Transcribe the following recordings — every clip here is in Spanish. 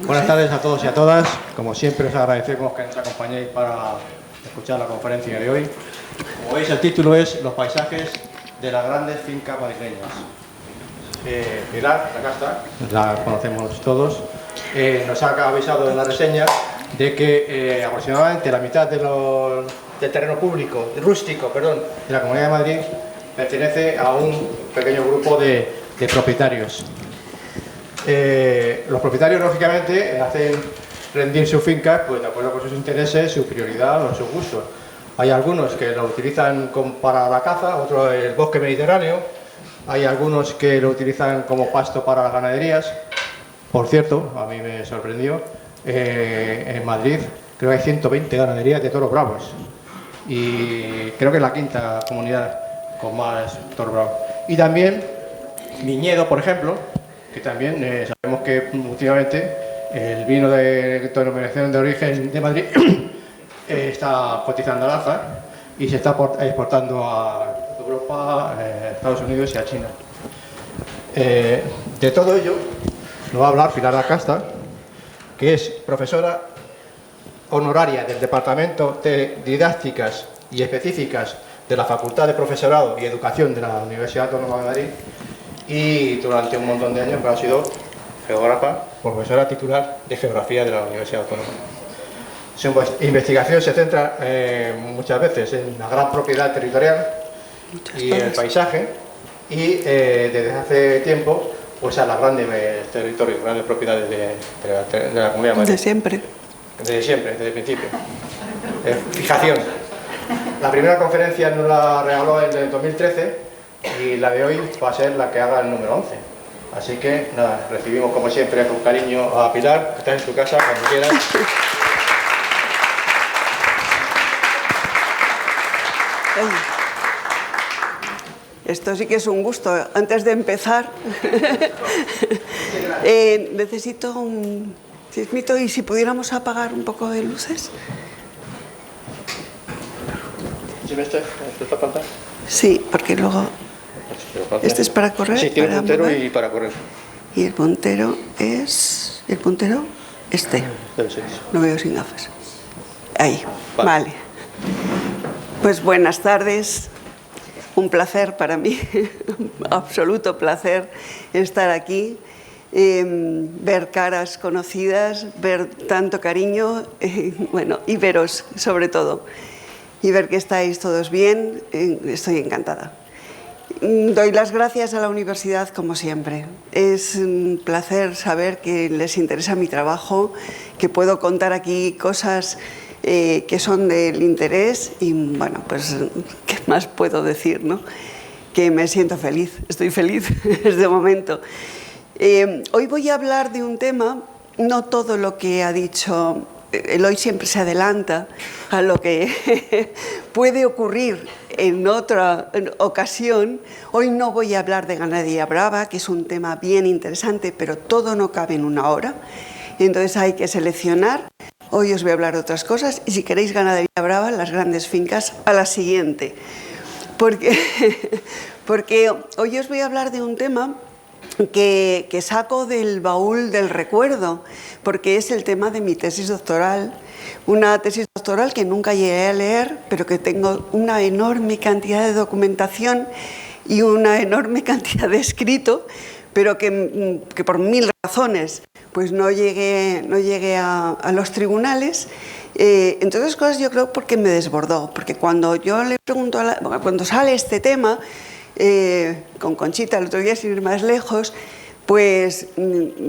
Buenas tardes a todos y a todas. Como siempre, os agradecemos que nos acompañéis para escuchar la conferencia de hoy. Como veis, el título es Los paisajes de las grandes fincas madrileñas. Pilar, acá está, la conocemos todos, nos ha avisado en la reseña de que aproximadamente la mitad del terreno público, rústico, perdón, de la Comunidad de Madrid pertenece a un pequeño grupo de propietarios. Los propietarios, lógicamente, hacen rendir sus fincas pues, de acuerdo con sus intereses, su prioridad o sus gustos. Hay algunos que lo utilizan para la caza, otros el bosque mediterráneo. Hay algunos que lo utilizan como pasto para las ganaderías. Por cierto, a mí me sorprendió, en Madrid creo que hay 120 ganaderías de toros bravos. Y creo que es la quinta comunidad con más toros bravos. Y también viñedo, por ejemplo, que también sabemos que últimamente el vino de denominación de origen de Madrid está cotizando al alza y se está exportando a Europa, Estados Unidos y a China. De todo ello nos va a hablar Pilar Acasta, que es profesora honoraria del Departamento de Didácticas y Específicas de la Facultad de Profesorado y Educación de la Universidad Autónoma de Madrid y durante un montón de años ha sido geógrafa, profesora titular de Geografía de la Universidad Autónoma. Su investigación se centra muchas veces en la gran propiedad territorial y el paisaje y desde hace tiempo pues a las grandes territorios, grandes propiedades de la Comunidad de Madrid. De siempre. Desde siempre, desde el principio. Fijación. La primera conferencia nos la regaló en el 2013 y la de hoy va a ser la que haga el número 11. Así que nada, recibimos como siempre con cariño a Pilar, que está en su casa cuando quieras. Esto sí que es un gusto. Antes de empezar, necesito un sismito y si pudiéramos apagar un poco de luces. ¿Sí ves esto está falta? Sí, porque luego... Este es para correr. Sí, tiene para puntero mover. y para correr. Y el puntero es... ¿El puntero? Este. Lo veo sin gafas. Ahí. Vale. Pues buenas tardes. Un placer para mí, absoluto placer estar aquí, ver caras conocidas, ver tanto cariño, bueno, y veros sobre todo, y ver que estáis todos bien, estoy encantada. Doy las gracias a la universidad como siempre. Es un placer saber que les interesa mi trabajo, que puedo contar aquí cosas que son del interés y, bueno, pues, ¿qué más puedo decir, no? Que me siento feliz, estoy feliz desde el momento. Hoy voy a hablar de un tema, no todo lo que ha dicho Eloy siempre se adelanta a lo que puede ocurrir en otra ocasión. Hoy no voy a hablar de ganadería brava, que es un tema bien interesante, pero todo no cabe en una hora, entonces hay que seleccionar. Hoy os voy a hablar de otras cosas y si queréis ganadería brava, las grandes fincas, a la siguiente. Porque hoy os voy a hablar de un tema que saco del baúl del recuerdo, porque es el tema de mi tesis doctoral. Una tesis doctoral que nunca llegué a leer, pero que tengo una enorme cantidad de documentación y una enorme cantidad de escrito, pero que por mil razones pues no llegué a los tribunales. Entre otras cosas, yo creo porque me desbordó, porque cuando yo le pregunto, cuando sale este tema, con Conchita el otro día, sin ir más lejos, pues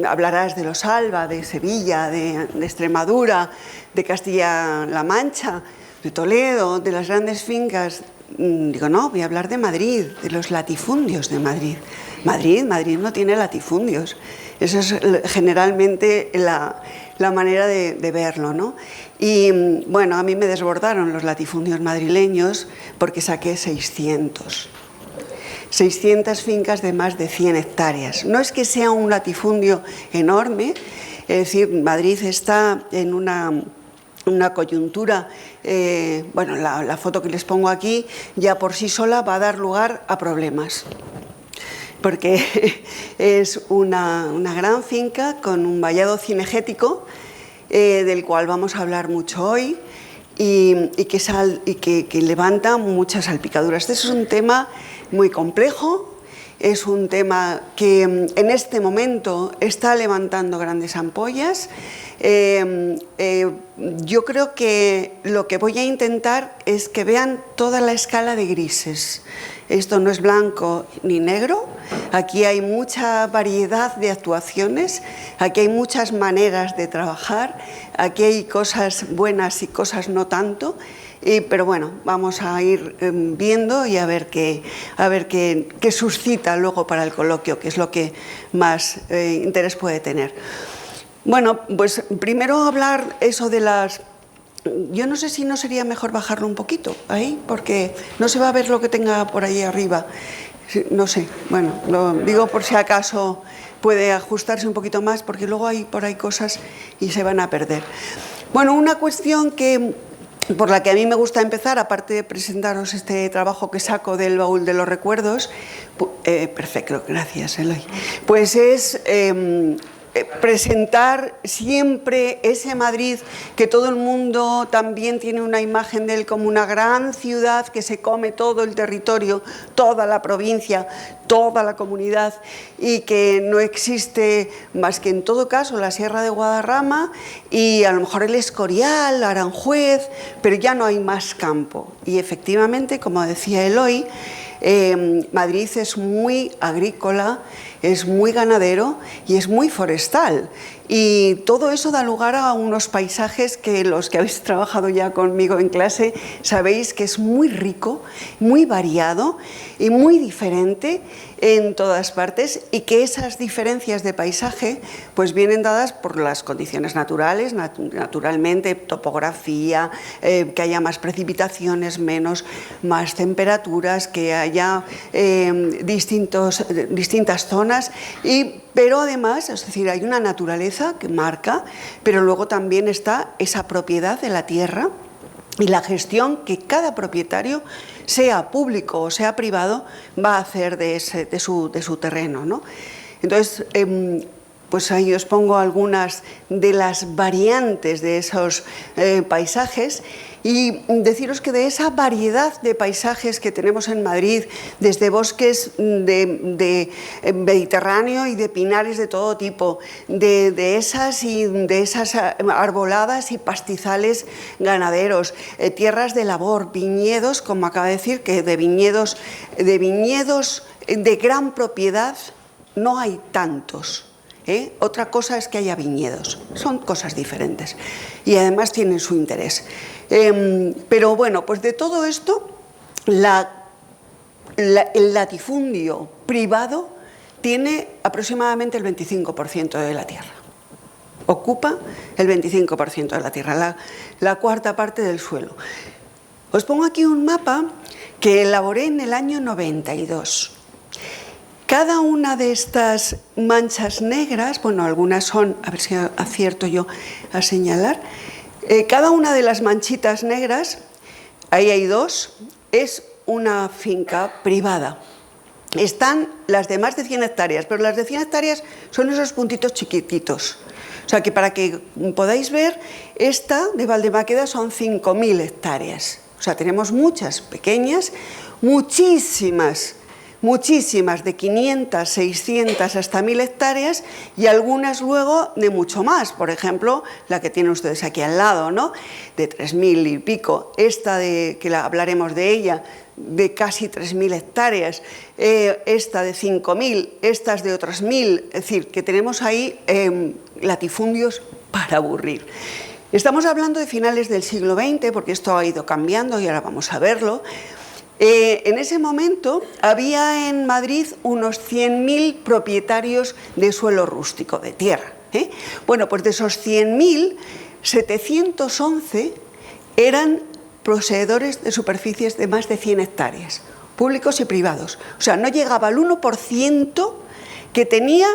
hablarás de los Alba, de Sevilla, de Extremadura, de Castilla-La Mancha, de Toledo, de las grandes fincas. Digo, no, voy a hablar de Madrid, de los latifundios de Madrid. Madrid no tiene latifundios. Eso es generalmente la manera de verlo, ¿no? Y bueno, a mí me desbordaron los latifundios madrileños porque saqué 600 fincas de más de 100 hectáreas. No es que sea un latifundio enorme, es decir, Madrid está en una coyuntura, bueno, la foto que les pongo aquí ya por sí sola va a dar lugar a problemas. porque es una gran finca con un vallado cinegético del cual vamos a hablar mucho hoy y que levanta muchas salpicaduras. Este es un tema muy complejo. Es un tema que en este momento está levantando grandes ampollas. Yo creo que lo que voy a intentar es que vean toda la escala de grises. Esto no es blanco ni negro. Aquí hay mucha variedad de actuaciones, aquí hay muchas maneras de trabajar, aquí hay cosas buenas y cosas no tanto. Pero bueno, vamos a ir viendo y a ver qué suscita luego para el coloquio, que es lo que más interés puede tener. Bueno, pues primero hablar eso de las... Yo no sé si no sería mejor bajarlo un poquito ahí, porque no se va a ver lo que tenga por ahí arriba. No sé, bueno, lo digo por si acaso puede ajustarse un poquito más, porque luego hay por ahí cosas y se van a perder. Bueno, una cuestión por la que a mí me gusta empezar, aparte de presentaros este trabajo que saco del baúl de los recuerdos, perfecto, gracias Eloy, pues es presentar siempre ese Madrid que todo el mundo también tiene una imagen de él como una gran ciudad que se come todo el territorio, toda la provincia, toda la comunidad, y que no existe más que en todo caso la Sierra de Guadarrama y a lo mejor el Escorial, Aranjuez, pero ya no hay más campo. Y efectivamente, como decía Eloy, Madrid es muy agrícola, es muy ganadero y es muy forestal. Y todo eso da lugar a unos paisajes que los que habéis trabajado ya conmigo en clase sabéis que es muy rico, muy variado y muy diferente en todas partes, y que esas diferencias de paisaje pues vienen dadas por las condiciones naturales, naturalmente, topografía, que haya más precipitaciones, más temperaturas, que haya distintas zonas, pero además, es decir, hay una naturaleza que marca, pero luego también está esa propiedad de la tierra y la gestión que cada propietario, sea público o sea privado, va a hacer de su terreno, ¿no? Entonces, pues ahí os pongo algunas de las variantes de esos paisajes, y deciros que de esa variedad de paisajes que tenemos en Madrid, desde bosques de Mediterráneo y de pinares de todo tipo, de esas arboladas y pastizales ganaderos, tierras de labor, viñedos, como acaba de decir, que de viñedos de gran propiedad no hay tantos. Otra cosa es que haya viñedos, son cosas diferentes y además tienen su interés. Pero bueno, pues de todo esto, el latifundio privado tiene aproximadamente el 25% de la tierra. Ocupa el 25% de la tierra, la cuarta parte del suelo. Os pongo aquí un mapa que elaboré en el año 92. Cada una de estas manchas negras, bueno, algunas son, a ver si acierto yo a señalar, cada una de las manchitas negras, ahí hay dos, es una finca privada. Están las de más de 100 hectáreas, pero las de 100 hectáreas son esos puntitos chiquititos. O sea que para que podáis ver, esta de Valdemaqueda son 5.000 hectáreas. O sea, tenemos muchas pequeñas, muchísimas de 500, 600 hasta 1.000 hectáreas, y algunas luego de mucho más. Por ejemplo, la que tienen ustedes aquí al lado, ¿no? De 3.000 y pico. Esta hablaremos de ella, de casi 3.000 hectáreas. Esta de 5.000, estas de otras 1.000. Es decir, que tenemos ahí latifundios para aburrir. Estamos hablando de finales del siglo XX, porque esto ha ido cambiando y ahora vamos a verlo. En ese momento había en Madrid unos 100.000 propietarios de suelo rústico, de tierra. Bueno, pues de esos 100.000, 711 eran poseedores de superficies de más de 100 hectáreas, públicos y privados. O sea, no llegaba al 1% que tenía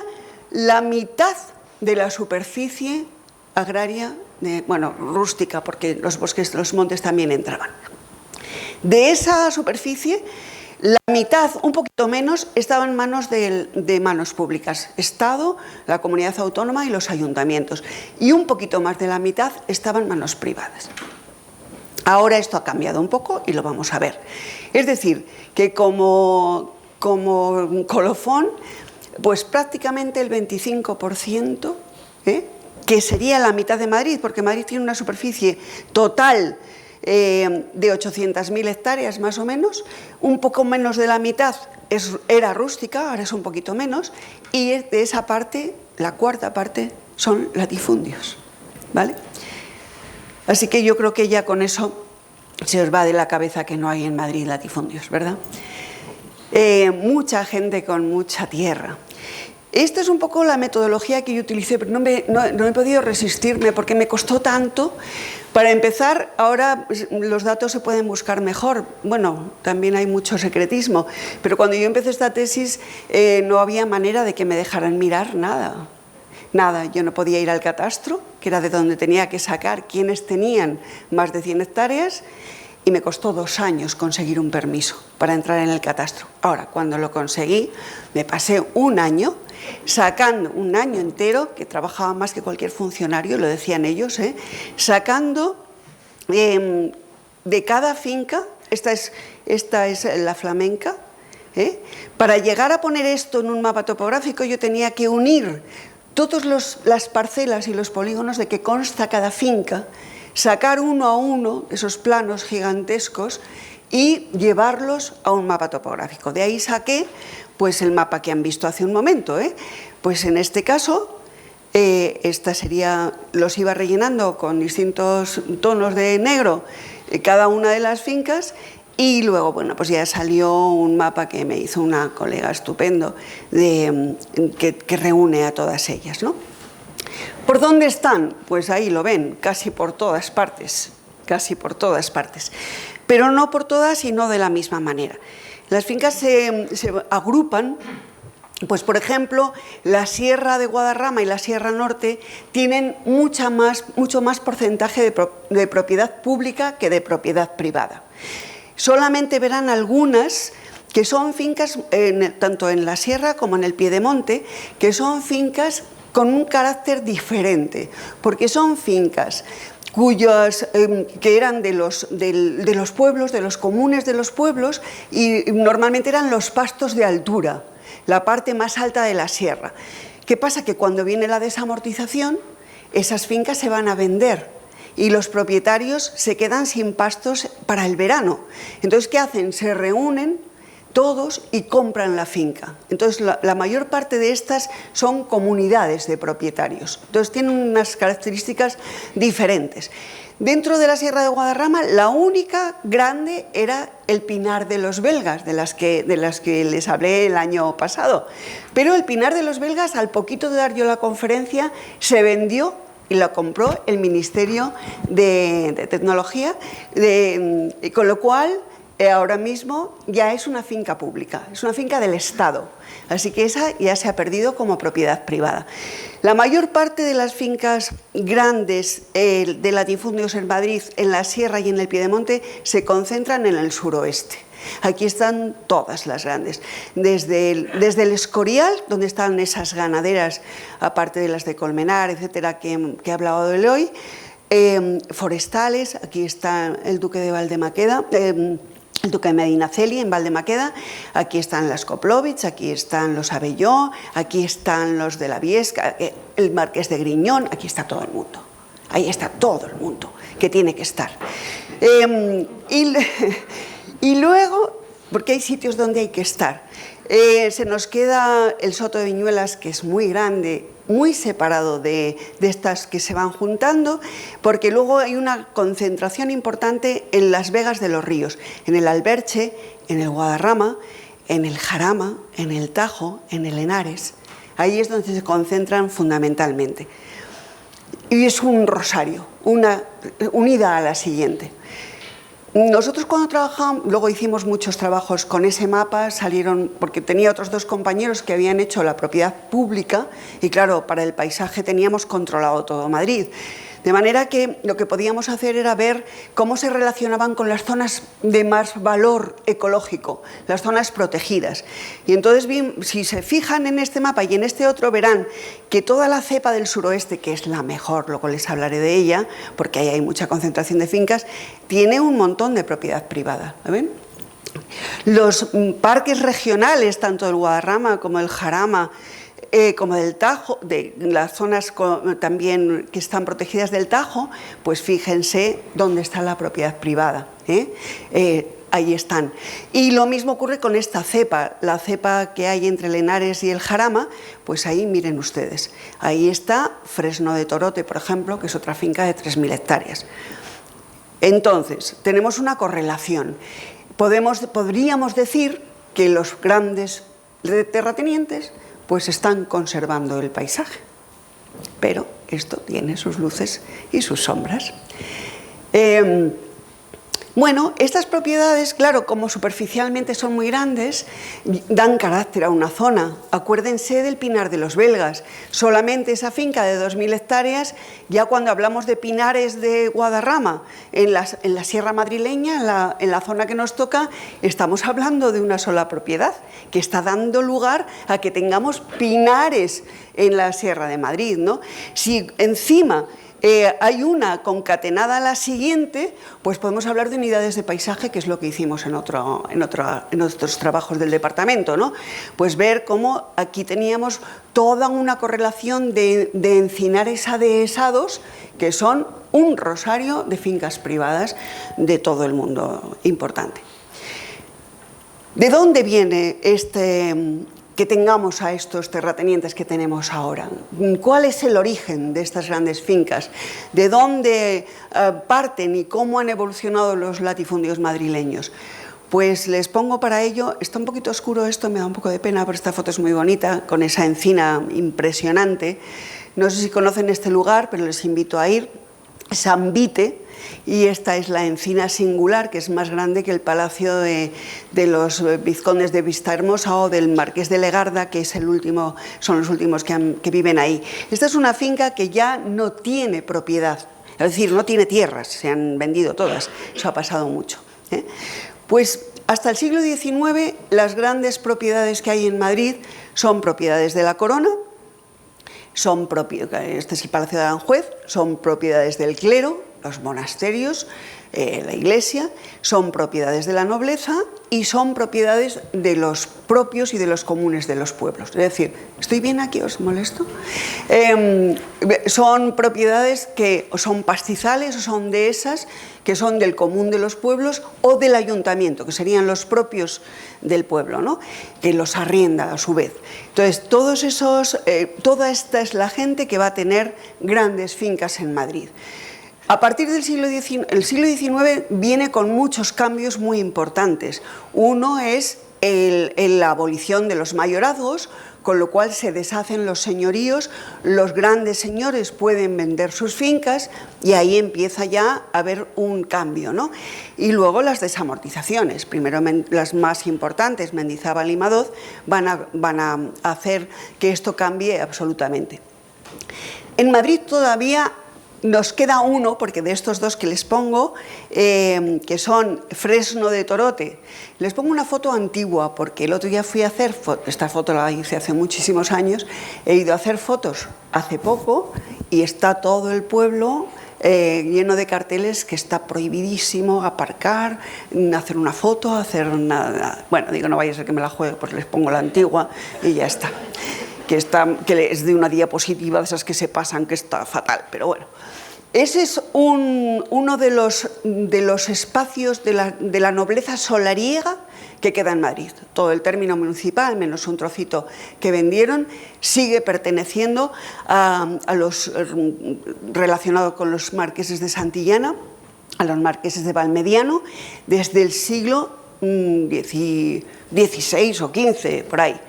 la mitad de la superficie agraria, rústica, porque los bosques, los montes también entraban. De esa superficie, La mitad, un poquito menos, estaba en manos de manos públicas, Estado, la comunidad autónoma y los ayuntamientos. Y un poquito más de la mitad estaba en manos privadas. Ahora esto ha cambiado un poco y lo vamos a ver. Es decir, que como colofón, pues prácticamente el 25%, que sería la mitad de Madrid, porque Madrid tiene una superficie total de 800.000 hectáreas más o menos, un poco menos de la mitad era rústica, ahora es un poquito menos, y de esa parte, la cuarta parte, son latifundios, ¿vale? Así que yo creo que ya con eso se os va de la cabeza que no hay en Madrid latifundios, ¿verdad? Mucha gente con mucha tierra. Esta es un poco la metodología que yo utilicé, pero no he podido resistirme porque me costó tanto. Para empezar, ahora los datos se pueden buscar mejor. Bueno, también hay mucho secretismo, pero cuando yo empecé esta tesis no había manera de que me dejaran mirar nada. Nada, yo no podía ir al catastro, que era de donde tenía que sacar quienes tenían más de 100 hectáreas, y me costó 2 años conseguir un permiso para entrar en el catastro. Ahora, cuando lo conseguí, me pasé un año sacando, un año entero, que trabajaba más que cualquier funcionario, lo decían ellos, sacando de cada finca, esta es la flamenca, para llegar a poner esto en un mapa topográfico yo tenía que unir todas las parcelas y los polígonos de que consta cada finca, sacar uno a uno esos planos gigantescos y llevarlos a un mapa topográfico. De ahí saqué pues el mapa que han visto hace un momento. Pues en este caso, esta sería, los iba rellenando con distintos tonos de negro cada una de las fincas, y luego, bueno, pues ya salió un mapa que me hizo una colega estupendo que reúne a todas ellas, ¿no? ¿Por dónde están? Pues ahí lo ven, casi por todas partes, pero no por todas y no de la misma manera. Las fincas se agrupan, pues por ejemplo, la Sierra de Guadarrama y la Sierra Norte tienen mucho más porcentaje de propiedad pública que de propiedad privada. Solamente verán algunas que son fincas, tanto en la sierra como en el piedemonte, que son fincas con un carácter diferente, porque son fincas que eran de los pueblos, de los comunes de los pueblos, y normalmente eran los pastos de altura, la parte más alta de la sierra. ¿Qué pasa? Que cuando viene la desamortización, esas fincas se van a vender y los propietarios se quedan sin pastos para el verano. Entonces, ¿qué hacen? Se reúnen todos y compran la finca. Entonces, la mayor parte de estas son comunidades de propietarios. Entonces, tienen unas características diferentes. Dentro de la Sierra de Guadarrama, la única grande era el Pinar de los Belgas, de las que les hablé el año pasado. Pero el Pinar de los Belgas, al poquito de dar yo la conferencia, se vendió y la compró el Ministerio de Tecnología, con lo cual ahora mismo ya es una finca pública, es una finca del Estado, así que esa ya se ha perdido como propiedad privada. La mayor parte de las fincas grandes de latifundios en Madrid, en la sierra y en el piedemonte, se concentran en el suroeste. Aquí están todas las grandes, desde el Escorial, donde están esas ganaderas, aparte de las de Colmenar, etcétera, que he hablado de hoy, forestales, aquí está el Duque de Valdemaqueda, el Duque de Medinaceli en Valdemaqueda, aquí están las Koplovich, aquí están los Abelló, aquí están los de la Viesca, el Marqués de Griñón, aquí está todo el mundo. Ahí está todo el mundo que tiene que estar. Y luego, porque hay sitios donde hay que estar, se nos queda el Soto de Viñuelas, que es muy grande, muy separado de estas que se van juntando, porque luego hay una concentración importante en las vegas de los ríos, en el Alberche, en el Guadarrama, en el Jarama, en el Tajo, en el Henares. Ahí es donde se concentran fundamentalmente. Y es un rosario, una unida a la siguiente. Nosotros cuando trabajábamos, luego hicimos muchos trabajos con ese mapa, salieron, porque tenía otros 2 compañeros que habían hecho la propiedad pública y claro, para el paisaje teníamos controlado todo Madrid. De manera que lo que podíamos hacer era ver cómo se relacionaban con las zonas de más valor ecológico, las zonas protegidas. Y entonces, si se fijan en este mapa y en este otro, verán que toda la cepa del suroeste, que es la mejor, luego les hablaré de ella, porque ahí hay mucha concentración de fincas, tiene un montón de propiedad privada. ¿Lo ven? Los parques regionales, tanto del Guadarrama como del Jarama, como del Tajo, de las zonas también que están protegidas del Tajo, pues fíjense dónde está la propiedad privada. Ahí están. Y lo mismo ocurre con esta cepa, la cepa que hay entre el Henares y el Jarama, pues ahí miren ustedes. Ahí está Fresno de Torote, por ejemplo, que es otra finca de 3.000 hectáreas. Entonces, tenemos una correlación. Podríamos decir que los grandes terratenientes pues están conservando el paisaje, pero esto tiene sus luces y sus sombras. Bueno, estas propiedades, claro, como superficialmente son muy grandes, dan carácter a una zona. Acuérdense del Pinar de los Belgas. Solamente esa finca de 2.000 hectáreas, ya cuando hablamos de pinares de Guadarrama, en la Sierra Madrileña, en la zona que nos toca, estamos hablando de una sola propiedad, que está dando lugar a que tengamos pinares en la Sierra de Madrid, ¿no? Si encima hay una concatenada a la siguiente, pues podemos hablar de unidades de paisaje, que es lo que hicimos en otros trabajos del departamento, ¿no? Pues ver cómo aquí teníamos toda una correlación de encinares adhesados, que son un rosario de fincas privadas de todo el mundo importante. ¿De dónde viene que tengamos a estos terratenientes que tenemos ahora? ¿Cuál es el origen de estas grandes fincas? ¿De dónde parten y cómo han evolucionado los latifundios madrileños? Pues les pongo para ello, está un poquito oscuro esto, me da un poco de pena, pero esta foto es muy bonita, con esa encina impresionante. No sé si conocen este lugar, pero les invito a ir. San Vite, y esta es la encina singular, que es más grande que el palacio de los vizcondes de Vistahermosa o del marqués de Legarda, que es son los últimos que viven ahí. Esta es una finca que ya no tiene propiedad, es decir, no tiene tierras, se han vendido todas, eso ha pasado mucho. Pues hasta el siglo XIX las grandes propiedades que hay en Madrid son propiedades de la corona, este es el Palacio de Aranjuez, son propiedades del clero, los monasterios, la iglesia, son propiedades de la nobleza y son propiedades de los propios y de los comunes de los pueblos. Es decir, ¿estoy bien aquí? ¿Os molesto? Son propiedades que son pastizales o son dehesas que son del común de los pueblos o del ayuntamiento, que serían los propios del pueblo, ¿no? Que los arrienda a su vez. Entonces, toda esta es la gente que va a tener grandes fincas en Madrid. A partir del siglo XIX viene con muchos cambios muy importantes. Uno es la abolición de los mayorazgos, con lo cual se deshacen los señoríos, los grandes señores pueden vender sus fincas y ahí empieza ya a haber un cambio, ¿no? Y luego las desamortizaciones, primero las más importantes, Mendizábal y Madoz, van a hacer que esto cambie absolutamente. En Madrid todavía nos queda uno, porque de estos dos que les pongo, que son Fresno de Torote, les pongo una foto antigua, porque el otro día fui a hacer, esta foto la hice hace muchísimos años, he ido a hacer fotos hace poco y está todo el pueblo lleno de carteles que está prohibidísimo aparcar, hacer una foto, hacer nada. Bueno, digo, no vaya a ser que me la juegue, pues les pongo la antigua y ya está. Que es de una diapositiva de esas que se pasan, que está fatal, pero bueno. Ese es uno de los espacios de la nobleza solariega que queda en Madrid. Todo el término municipal, menos un trocito que vendieron, sigue perteneciendo a los relacionados con los marqueses de Santillana, a los marqueses de Valmediano, desde el siglo XVI o XV, por ahí.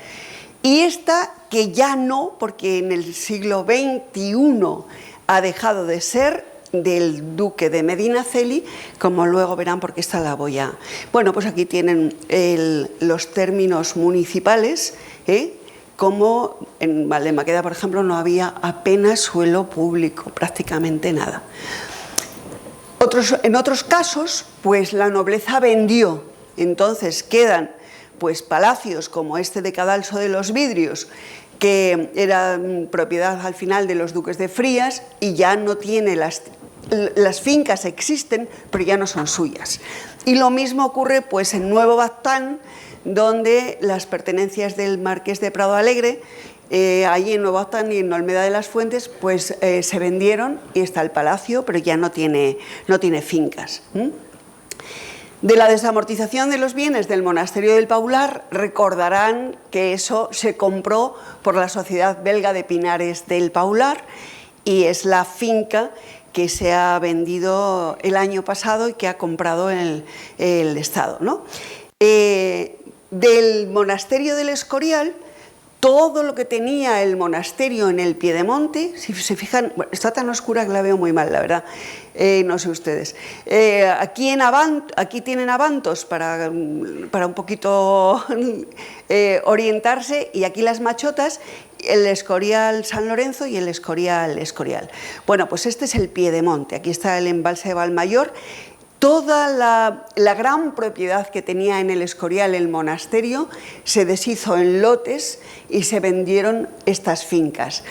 Y esta que ya no, porque en el siglo XXI ha dejado de ser del duque de Medinaceli, como luego verán, porque esta la voy a... Bueno, pues aquí tienen los términos municipales, como en Valdemaqueda, por ejemplo, no había apenas suelo público, prácticamente nada. En otros casos, pues la nobleza vendió, entonces quedan pues palacios como este de Cadalso de los Vidrios, que era propiedad al final de los duques de Frías y ya no tiene las fincas existen, pero ya no son suyas. Y lo mismo ocurre pues en Nuevo Baztán, donde las pertenencias del marqués de Prado Alegre, allí en Nuevo Baztán y en Olmeda de las Fuentes, pues se vendieron y está el palacio, pero ya no tiene fincas. De la desamortización de los bienes del monasterio del Paular, recordarán que eso se compró por la Sociedad Belga de Pinares del Paular y es la finca que se ha vendido el año pasado y que ha comprado el Estado, ¿no? Del monasterio del Escorial, todo lo que tenía el monasterio en el Piedemonte, si se fijan, bueno, está tan oscura que la veo muy mal, la verdad, no sé ustedes. Aquí tienen avantos para un poquito orientarse, y aquí las machotas, el Escorial San Lorenzo y el Escorial. Bueno, pues este es el Piedemonte, aquí está el embalse de Valmayor. Toda la gran propiedad que tenía en el Escorial el monasterio se deshizo en lotes y se vendieron estas fincas.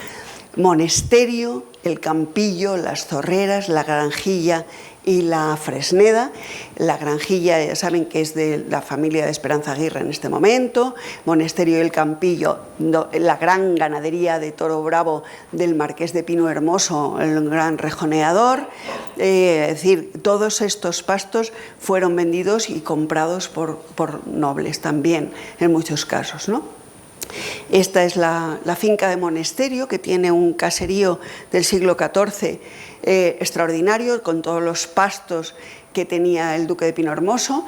Monasterio, el Campillo, las Zorreras, la Granjilla y la Fresneda. La Granjilla ya saben que es de la familia de Esperanza Aguirre en este momento. Monasterio y el Campillo, la gran ganadería de toro bravo del marqués de Pino Hermoso, el gran rejoneador. Es decir, todos estos pastos fueron vendidos y comprados por nobles también, en muchos casos, ¿no? Esta es la finca de Monasterio, que tiene un caserío del siglo XIV extraordinario, con todos los pastos que tenía el duque de Pino Hermoso.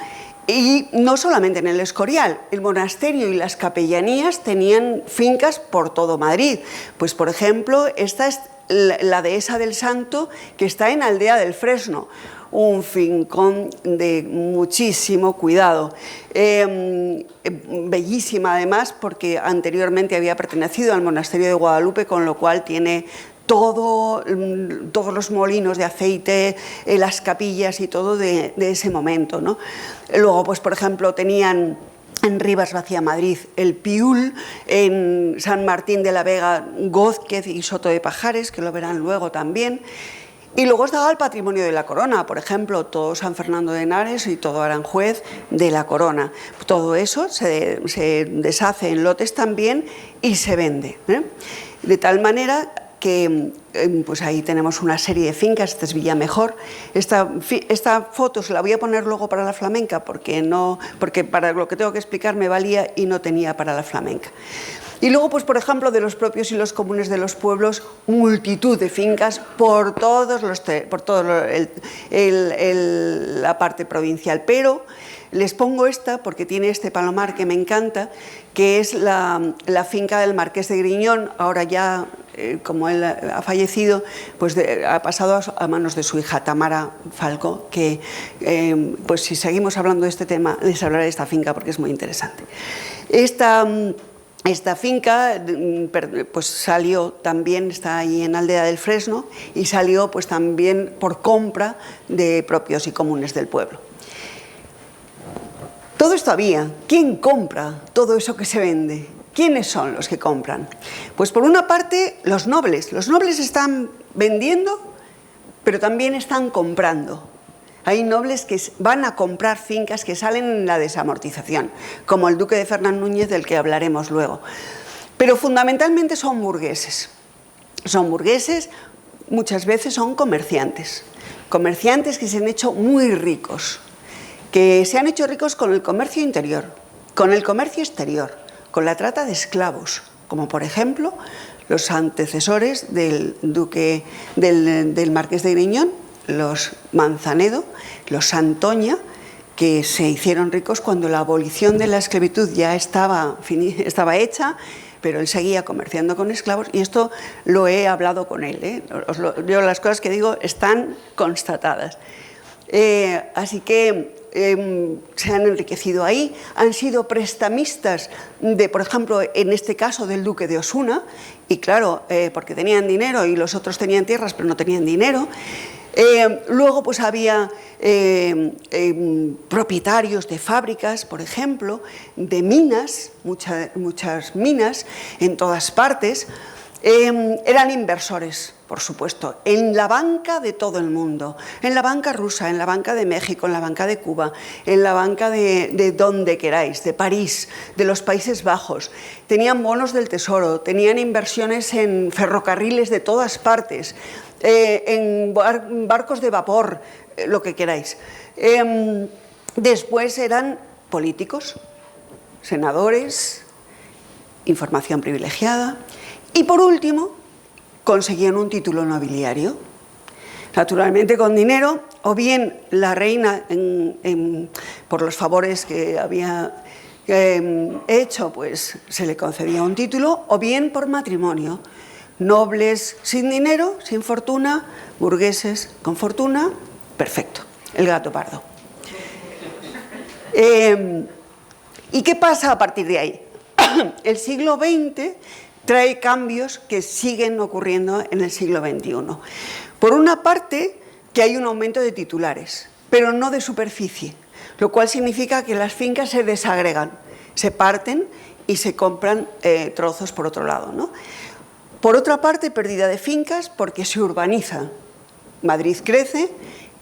Y no solamente en el Escorial, el monasterio y las capellanías tenían fincas por todo Madrid. Pues, por ejemplo, esta es la dehesa del Santo, que está en Aldea del Fresno, un fincón de muchísimo cuidado. Bellísima además, porque anteriormente había pertenecido al monasterio de Guadalupe, con lo cual tiene todos los molinos de aceite, las capillas y todo de ese momento, ¿no? Luego, pues por ejemplo, tenían en Rivas Vacía Madrid el Piul, en San Martín de la Vega Gózquez y Soto de Pajares, que lo verán luego también. Y luego estaba el patrimonio de la Corona, por ejemplo, todo San Fernando de Henares y todo Aranjuez de la Corona. Todo eso se deshace en lotes también y se vende, ¿eh? De tal manera que pues ahí tenemos una serie de fincas. Esta es Villamejor. Esta foto se la voy a poner luego para la flamenca, porque para lo que tengo que explicar me valía y no tenía para la flamenca. Y luego, pues por ejemplo, de los propios y los comunes de los pueblos, multitud de fincas por toda la parte provincial. Pero les pongo esta porque tiene este palomar que me encanta, que es la finca del marqués de Griñón. Ahora ya, como él ha fallecido, pues ha pasado a manos de su hija Tamara Falco, que pues si seguimos hablando de este tema, les hablaré de esta finca porque es muy interesante. Esta finca pues salió también, está ahí en Aldea del Fresno, y salió pues también por compra de propios y comunes del pueblo. Todo esto había. ¿Quién compra todo eso que se vende? ¿Quiénes son los que compran? Pues por una parte los nobles. Los nobles están vendiendo, pero también están comprando. Hay nobles que van a comprar fincas que salen en la desamortización, como el duque de Fernán Núñez, del que hablaremos luego. Pero fundamentalmente son burgueses. Son burgueses, muchas veces son comerciantes. Comerciantes que se han hecho muy ricos, que se han hecho ricos con el comercio interior, con el comercio exterior, con la trata de esclavos, como por ejemplo los antecesores del duque del marqués de Griñón, los Manzanedo, los Santoña, que se hicieron ricos cuando la abolición de la esclavitud ya estaba hecha, pero él seguía comerciando con esclavos, y esto lo he hablado con él, ¿eh? Yo las cosas que digo están constatadas. Así que se han enriquecido ahí, han sido prestamistas de, por ejemplo, en este caso del duque de Osuna, y claro, porque tenían dinero y los otros tenían tierras pero no tenían dinero. Luego pues había propietarios de fábricas, por ejemplo, de minas, muchas minas en todas partes. Eran inversores, por supuesto, en la banca de todo el mundo, en la banca rusa, en la banca de México, en la banca de Cuba, en la banca de donde queráis, de París, de los Países Bajos. Tenían bonos del tesoro, tenían inversiones en ferrocarriles de todas partes, en barcos de vapor, lo que queráis. Después eran políticos, senadores, información privilegiada. Y por último, conseguían un título nobiliario, naturalmente con dinero, o bien la reina, por los favores que había hecho, pues se le concedía un título, o bien por matrimonio. Nobles sin dinero, sin fortuna, burgueses con fortuna, perfecto, el gato pardo. ¿Y qué pasa a partir de ahí? El siglo XX trae cambios que siguen ocurriendo en el siglo XXI. Por una parte, que hay un aumento de titulares, pero no de superficie, lo cual significa que las fincas se desagregan, se parten y se compran trozos por otro lado, ¿no? Por otra parte, pérdida de fincas porque se urbaniza. Madrid crece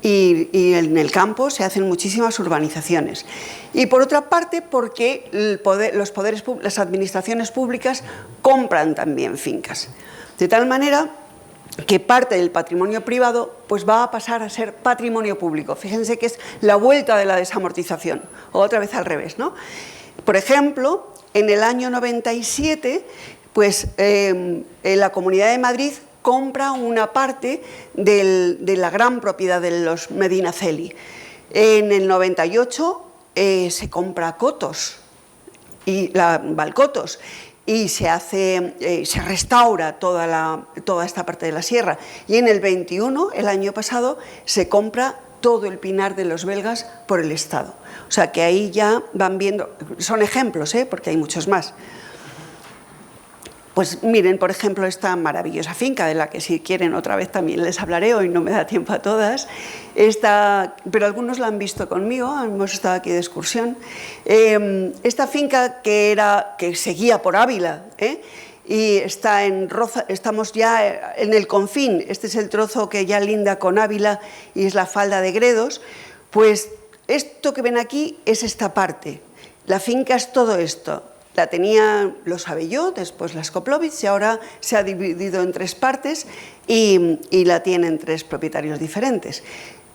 y en el campo se hacen muchísimas urbanizaciones. Y por otra parte, porque las administraciones públicas compran también fincas. De tal manera que parte del patrimonio privado pues va a pasar a ser patrimonio público. Fíjense que es la vuelta de la desamortización, o otra vez al revés, ¿no? Por ejemplo, en el año 97, pues la Comunidad de Madrid compra una parte de la gran propiedad de los Medinaceli. En el 98 se compra Cotos, Valcotos, y se restaura toda esta parte de la sierra. Y en el 21, el año pasado, se compra todo el Pinar de los Belgas por el Estado. O sea que ahí ya van viendo, son ejemplos, porque hay muchos más. Pues miren, por ejemplo, esta maravillosa finca, de la que si quieren otra vez también les hablaré, hoy no me da tiempo a todas, pero algunos la han visto conmigo, hemos estado aquí de excursión. Esta finca que seguía por Ávila, y está en Roza, estamos ya en el confín, este es el trozo que ya linda con Ávila y es la falda de Gredos, pues esto que ven aquí es esta parte, la finca es todo esto. La tenía los Abelló, después las Koplovich, y ahora se ha dividido en 3 partes y la tienen 3 propietarios diferentes.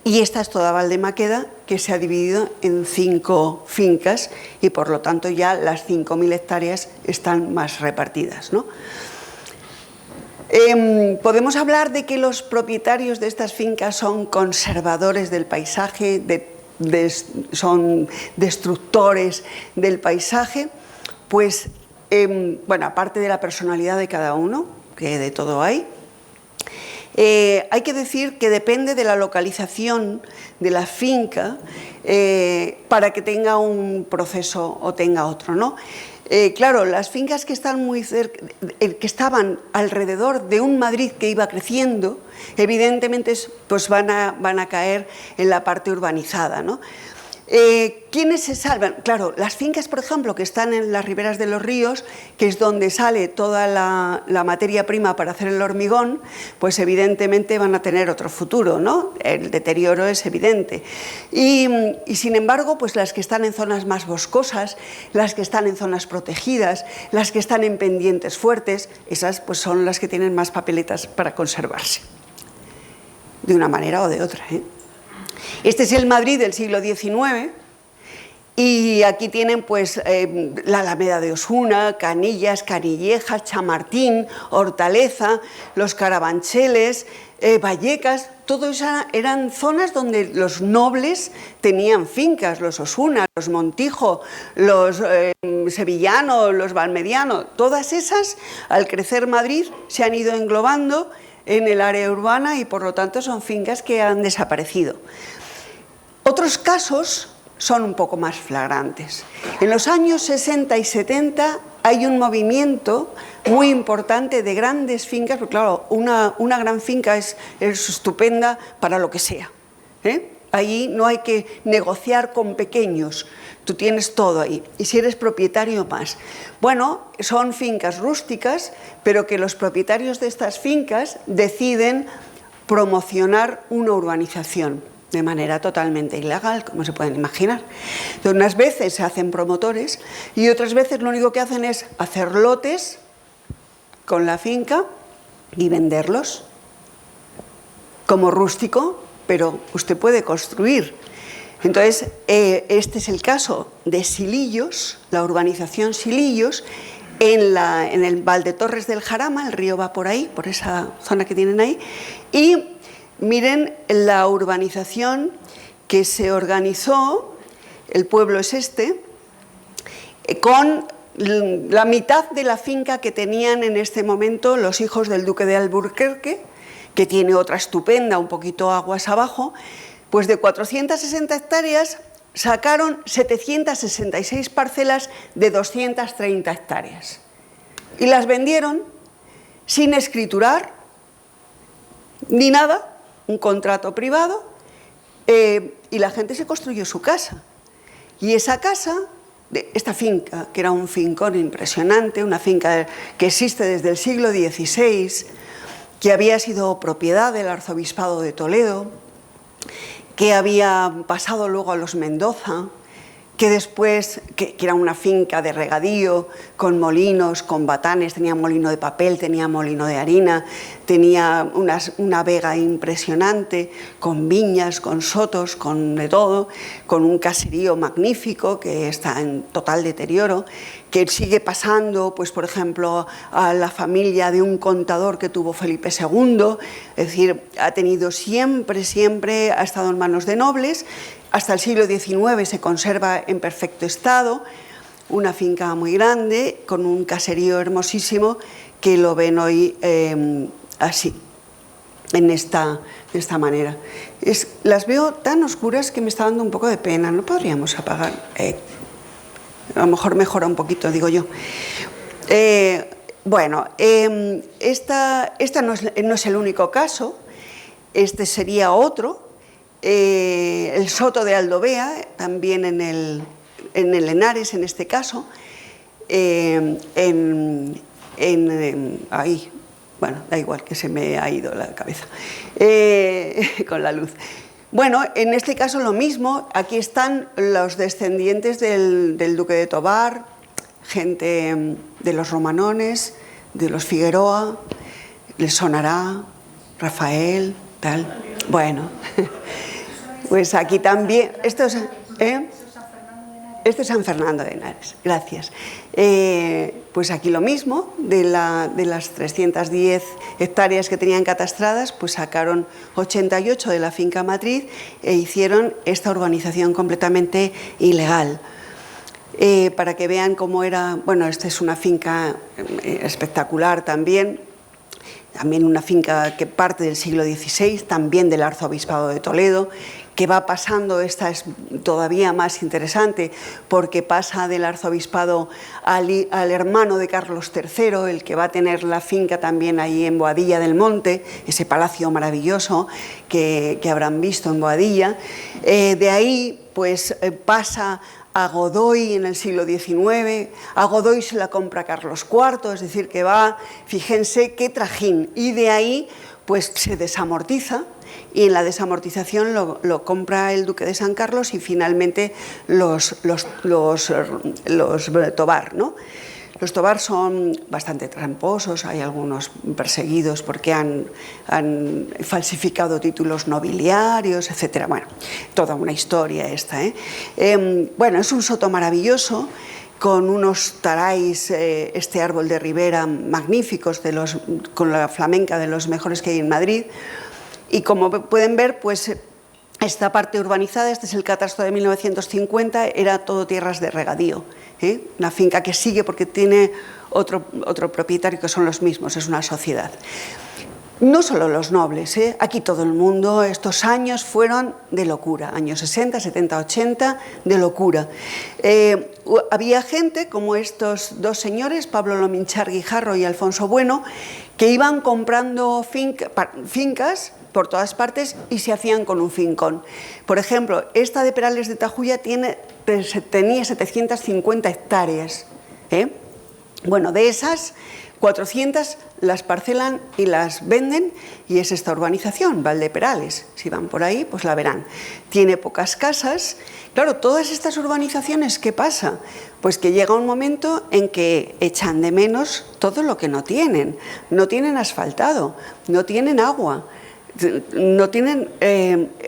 Y esta es toda Valdemaqueda, que se ha dividido en 5 fincas y por lo tanto ya las 5.000 hectáreas están más repartidas, ¿no? Podemos hablar de que los propietarios de estas fincas son conservadores del paisaje, son destructores del paisaje. Pues, bueno, aparte de la personalidad de cada uno, que de todo hay que decir que depende de la localización de la finca para que tenga un proceso o tenga otro, ¿no? Claro, las fincas que están muy cerca, que estaban alrededor de un Madrid que iba creciendo, evidentemente pues van a caer en la parte urbanizada, ¿no? ¿Quiénes se salvan? Claro, las fincas, por ejemplo, que están en las riberas de los ríos, que es donde sale toda la materia prima para hacer el hormigón, pues evidentemente van a tener otro futuro, ¿no? El deterioro es evidente. Y sin embargo, pues las que están en zonas más boscosas, las que están en zonas protegidas, las que están en pendientes fuertes, esas pues son las que tienen más papeletas para conservarse, de una manera o de otra, Este es el Madrid del siglo XIX y aquí tienen pues la Alameda de Osuna, Canillas, Canillejas, Chamartín, Hortaleza, los Carabancheles, Vallecas, todo eso eran zonas donde los nobles tenían fincas, los Osuna, los Montijo, los Sevillano, los Valmediano, todas esas, al crecer Madrid, se han ido englobando en el área urbana y por lo tanto son fincas que han desaparecido. Otros casos son un poco más flagrantes. En los años 60 y 70 hay un movimiento muy importante de grandes fincas, porque claro, una gran finca es estupenda para lo que sea, ¿eh? Allí no hay que negociar con pequeños, tú tienes todo ahí, y si eres propietario más. Bueno, son fincas rústicas, pero que los propietarios de estas fincas deciden promocionar una urbanización de manera totalmente ilegal, como se pueden imaginar. Entonces, unas veces se hacen promotores y otras veces lo único que hacen es hacer lotes con la finca y venderlos como rústico, pero usted puede construir. Entonces, este es el caso de Silillos, la urbanización Silillos, en el Valdetorres del Jarama, el río va por ahí, por esa zona que tienen ahí, y miren la urbanización que se organizó, el pueblo es este, con la mitad de la finca que tenían en este momento los hijos del duque de Alburquerque, que tiene otra estupenda, un poquito aguas abajo, pues de 460 hectáreas sacaron 766 parcelas de 230 hectáreas. Y las vendieron sin escriturar ni nada, un contrato privado, y la gente se construyó su casa. Y esa casa, esta finca, que era un fincón impresionante, una finca que existe desde el siglo XVI, que había sido propiedad del arzobispado de Toledo, que había pasado luego a los Mendoza, que después, que era una finca de regadío, con molinos, con batanes, tenía molino de papel, tenía molino de harina, tenía una vega impresionante, con viñas, con sotos, con de todo, con un caserío magnífico que está en total deterioro, que sigue pasando, pues por ejemplo, a la familia de un contador que tuvo Felipe II, es decir, ha tenido siempre, ha estado en manos de nobles. Hasta el siglo XIX se conserva en perfecto estado, una finca muy grande, con un caserío hermosísimo, que lo ven hoy así, de esta manera. Las veo tan oscuras que me está dando un poco de pena, ¿no podríamos apagar? A lo mejor mejora un poquito, digo yo. Bueno, esta no es el único caso, este sería otro. El Soto de Aldovea, también en el Henares en este caso, ahí, bueno, da igual que se me ha ido la cabeza con la luz. Bueno, en este caso lo mismo, aquí están los descendientes del duque de Tovar, gente de los Romanones, de los Figueroa, les sonará, Rafael, tal. Bueno, pues aquí también, esto es San Fernando de Henares, gracias. Pues aquí lo mismo, de las 310 hectáreas que tenían catastradas, pues sacaron 88 de la finca matriz e hicieron esta urbanización completamente ilegal. Para que vean cómo era, bueno, esta es una finca espectacular también una finca que parte del siglo XVI, también del arzobispado de Toledo, que va pasando, esta es todavía más interesante, porque pasa del arzobispado al hermano de Carlos III, el que va a tener la finca también allí en Boadilla del Monte, ese palacio maravilloso que habrán visto en Boadilla. De ahí pues pasa a Godoy en el siglo XIX, a Godoy se la compra Carlos IV, es decir, que va, fíjense qué trajín, y de ahí pues se desamortiza, y en la desamortización lo compra el duque de San Carlos y finalmente los Tovar, ¿no? Los Tovar son bastante tramposos, hay algunos perseguidos porque han falsificado títulos nobiliarios, etc. Bueno, toda una historia esta, bueno, es un soto maravilloso, con unos taráis, este árbol de ribera magníficos, con la flamenca de los mejores que hay en Madrid. Y como pueden ver, pues esta parte urbanizada, este es el catastro de 1950, era todo tierras de regadío. Una finca que sigue porque tiene otro propietario que son los mismos, es una sociedad. No solo los nobles, aquí todo el mundo, estos años fueron de locura, años 60, 70, 80, de locura. Había gente como estos dos señores, Pablo Lominchar Guijarro y Alfonso Bueno, que iban comprando fincas por todas partes y se hacían con un fincón. Por ejemplo, esta de Perales de Tajuya tenía 750 hectáreas. Bueno, de esas, 400 las parcelan y las venden, y es esta urbanización, Valdeperales. Si van por ahí, pues la verán. Tiene pocas casas. Claro, todas estas urbanizaciones, ¿qué pasa? Pues que llega un momento en que echan de menos todo lo que no tienen. No tienen asfaltado, no tienen agua, no tienen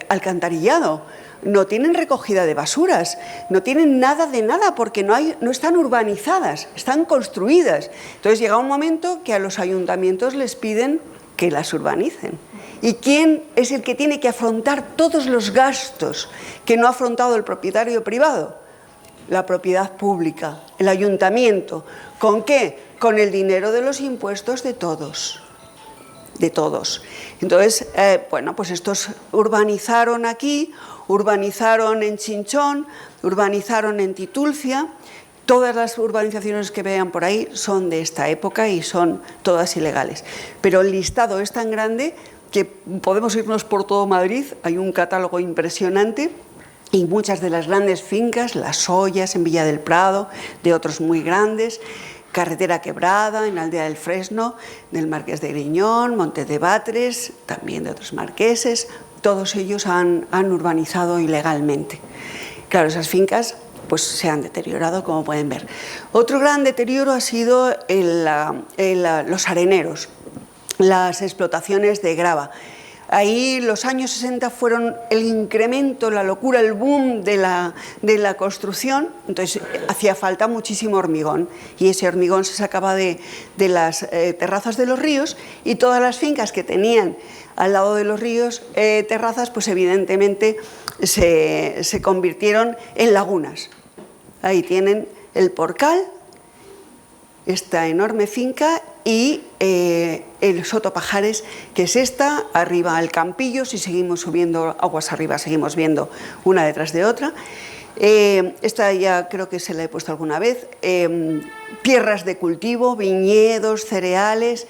alcantarillado, no tienen recogida de basuras, no tienen nada de nada porque no están urbanizadas, están construidas. Entonces llega un momento que a los ayuntamientos les piden que las urbanicen. ¿Y quién es el que tiene que afrontar todos los gastos que no ha afrontado el propietario privado? La propiedad pública, el ayuntamiento. ¿Con qué? Con el dinero de los impuestos de todos. De todos. Entonces, bueno, pues estos urbanizaron aquí, urbanizaron en Chinchón, urbanizaron en Titulcia. Todas las urbanizaciones que vean por ahí son de esta época y son todas ilegales. Pero el listado es tan grande que podemos irnos por todo Madrid, hay un catálogo impresionante, y muchas de las grandes fincas, Las Ollas en Villa del Prado, de otros muy grandes, Carretera Quebrada en Aldea del Fresno, del Marqués de Griñón, Monte de Batres, también de otros marqueses. Todos ellos han urbanizado ilegalmente. Claro, esas fincas pues se han deteriorado, como pueden ver. Otro gran deterioro ha sido los areneros, las explotaciones de grava. Ahí los años 60 fueron el incremento, la locura, el boom de la construcción. Entonces hacía falta muchísimo hormigón, y ese hormigón se sacaba de las terrazas de los ríos, y todas las fincas que tenían al lado de los ríos terrazas, pues evidentemente se convirtieron en lagunas. Ahí tienen el Porcal, esta enorme finca, y el Soto Pajares, que es esta, arriba el Campillo. Si seguimos subiendo aguas arriba, seguimos viendo una detrás de otra. Esta ya creo que se la he puesto alguna vez. Tierras de cultivo, viñedos, cereales,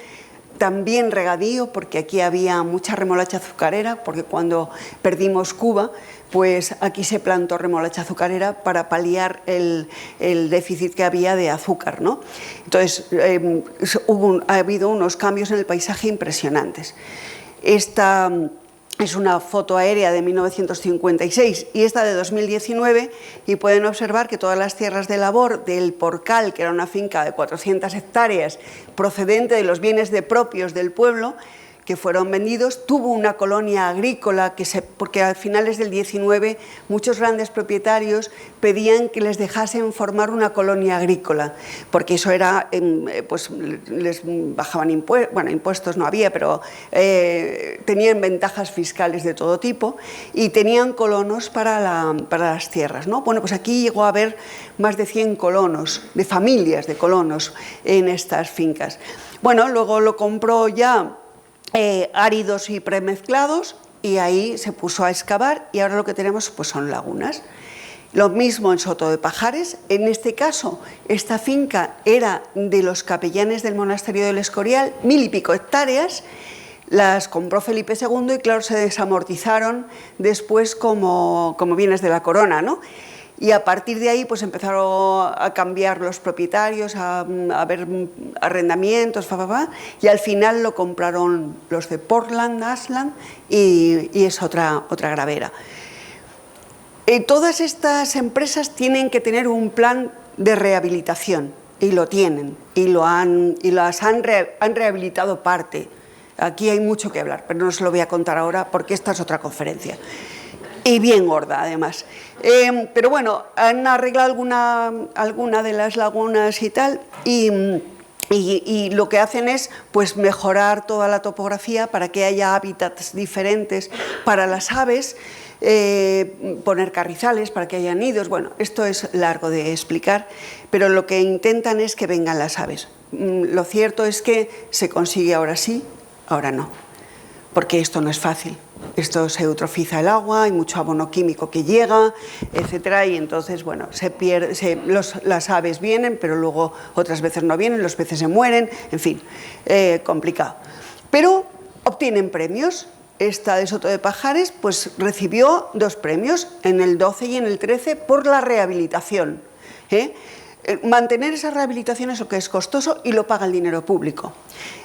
también regadío, porque aquí había mucha remolacha azucarera, porque cuando perdimos Cuba, pues aquí se plantó remolacha azucarera para paliar el déficit que había de azúcar, ¿no? Entonces, ha habido unos cambios en el paisaje impresionantes. Esta es una foto aérea de 1956 y esta de 2019, y pueden observar que todas las tierras de labor del Porcal, que era una finca de 400 hectáreas procedente de los bienes propios del pueblo, que fueron vendidos, tuvo una colonia agrícola, porque a finales del 19 muchos grandes propietarios pedían que les dejasen formar una colonia agrícola, porque eso era, pues les bajaban impuestos, bueno, impuestos no había, pero tenían ventajas fiscales de todo tipo, y tenían colonos para las tierras, ¿no? Bueno, pues aquí llegó a haber más de 100 colonos, de familias de colonos en estas fincas. Bueno, luego lo compró ya áridos y premezclados, y ahí se puso a excavar, y ahora lo que tenemos pues son lagunas. Lo mismo en Soto de Pajares. En este caso, esta finca era de los capellanes del monasterio del Escorial, 1000 y pico hectáreas, las compró Felipe II y claro, se desamortizaron después como bienes de la corona, ¿no? Y a partir de ahí pues empezaron a cambiar los propietarios, a haber arrendamientos, y al final lo compraron los de Portland, Ashland, y es otra gravera. Todas estas empresas tienen que tener un plan de rehabilitación, y lo tienen, y las han rehabilitado parte. Aquí hay mucho que hablar, pero no se lo voy a contar ahora porque esta es otra conferencia. Y bien gorda, además. Pero bueno, han arreglado alguna de las lagunas y tal, y lo que hacen es pues mejorar toda la topografía para que haya hábitats diferentes para las aves, poner carrizales para que haya nidos. Bueno, esto es largo de explicar, pero lo que intentan es que vengan las aves. Lo cierto es que se consigue ahora sí, ahora no. porque esto no es fácil. Esto se eutrofiza el agua, hay mucho abono químico que llega, etcétera, y entonces, bueno, se pierde, las aves vienen, pero luego otras veces no vienen, los peces se mueren, en fin, complicado. Pero obtienen premios. Esta de Soto de Pajares pues recibió 2 premios, en el 12 y en el 13, por la rehabilitación. Mantener esa rehabilitación es lo que es costoso y lo paga el dinero público.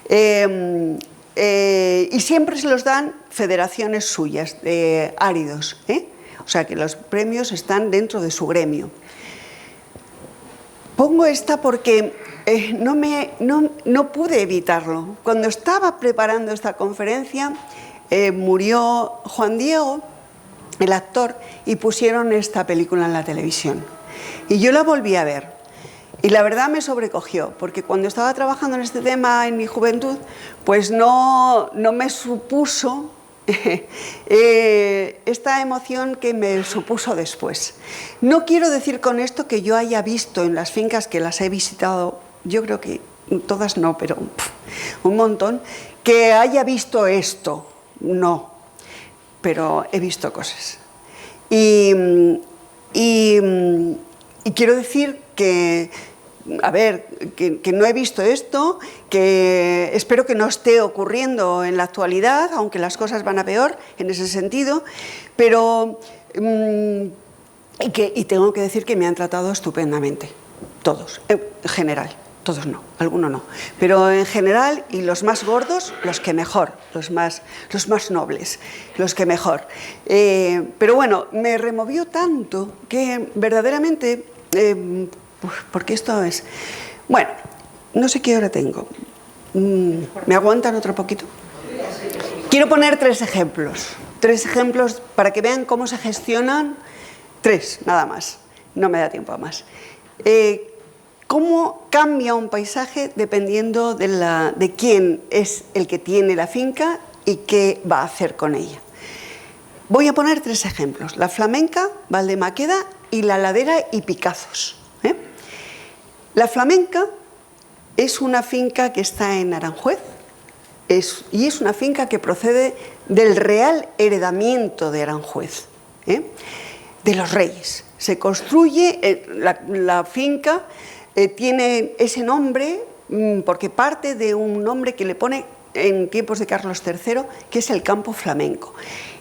Y siempre se los dan federaciones suyas, de áridos. O sea que los premios están dentro de su gremio. Pongo esta porque no pude evitarlo. Cuando estaba preparando esta conferencia, murió Juan Diego, el actor, y pusieron esta película en la televisión. Y yo la volví a ver. Y la verdad me sobrecogió, porque cuando estaba trabajando en este tema en mi juventud, pues no me supuso esta emoción que me supuso después. No quiero decir con esto que yo haya visto en las fincas que las he visitado, yo creo que todas no, pero un montón, que haya visto esto. No, pero he visto cosas. Y quiero decir que, a ver, que no he visto esto, que espero que no esté ocurriendo en la actualidad, aunque las cosas van a peor en ese sentido, pero y tengo que decir que me han tratado estupendamente, todos, en general. Todos no, algunos no, pero en general, y los más gordos, los que mejor, los más nobles, los que mejor. Pero bueno, me removió tanto que verdaderamente, porque esto es... Bueno, no sé qué hora tengo. ¿Me aguantan otro poquito? Quiero poner 3 ejemplos. 3 ejemplos para que vean cómo se gestionan. 3, nada más. No me da tiempo a más. Cómo cambia un paisaje dependiendo de quién es el que tiene la finca y qué va a hacer con ella. Voy a poner 3 ejemplos: la Flamenca, Valdemaqueda y la Ladera y Picazos. La Flamenca es una finca que está en Aranjuez y es una finca que procede del Real Heredamiento de Aranjuez, de los reyes. Se construye, la finca tiene ese nombre porque parte de un nombre que le pone en tiempos de Carlos III, que es el Campo Flamenco.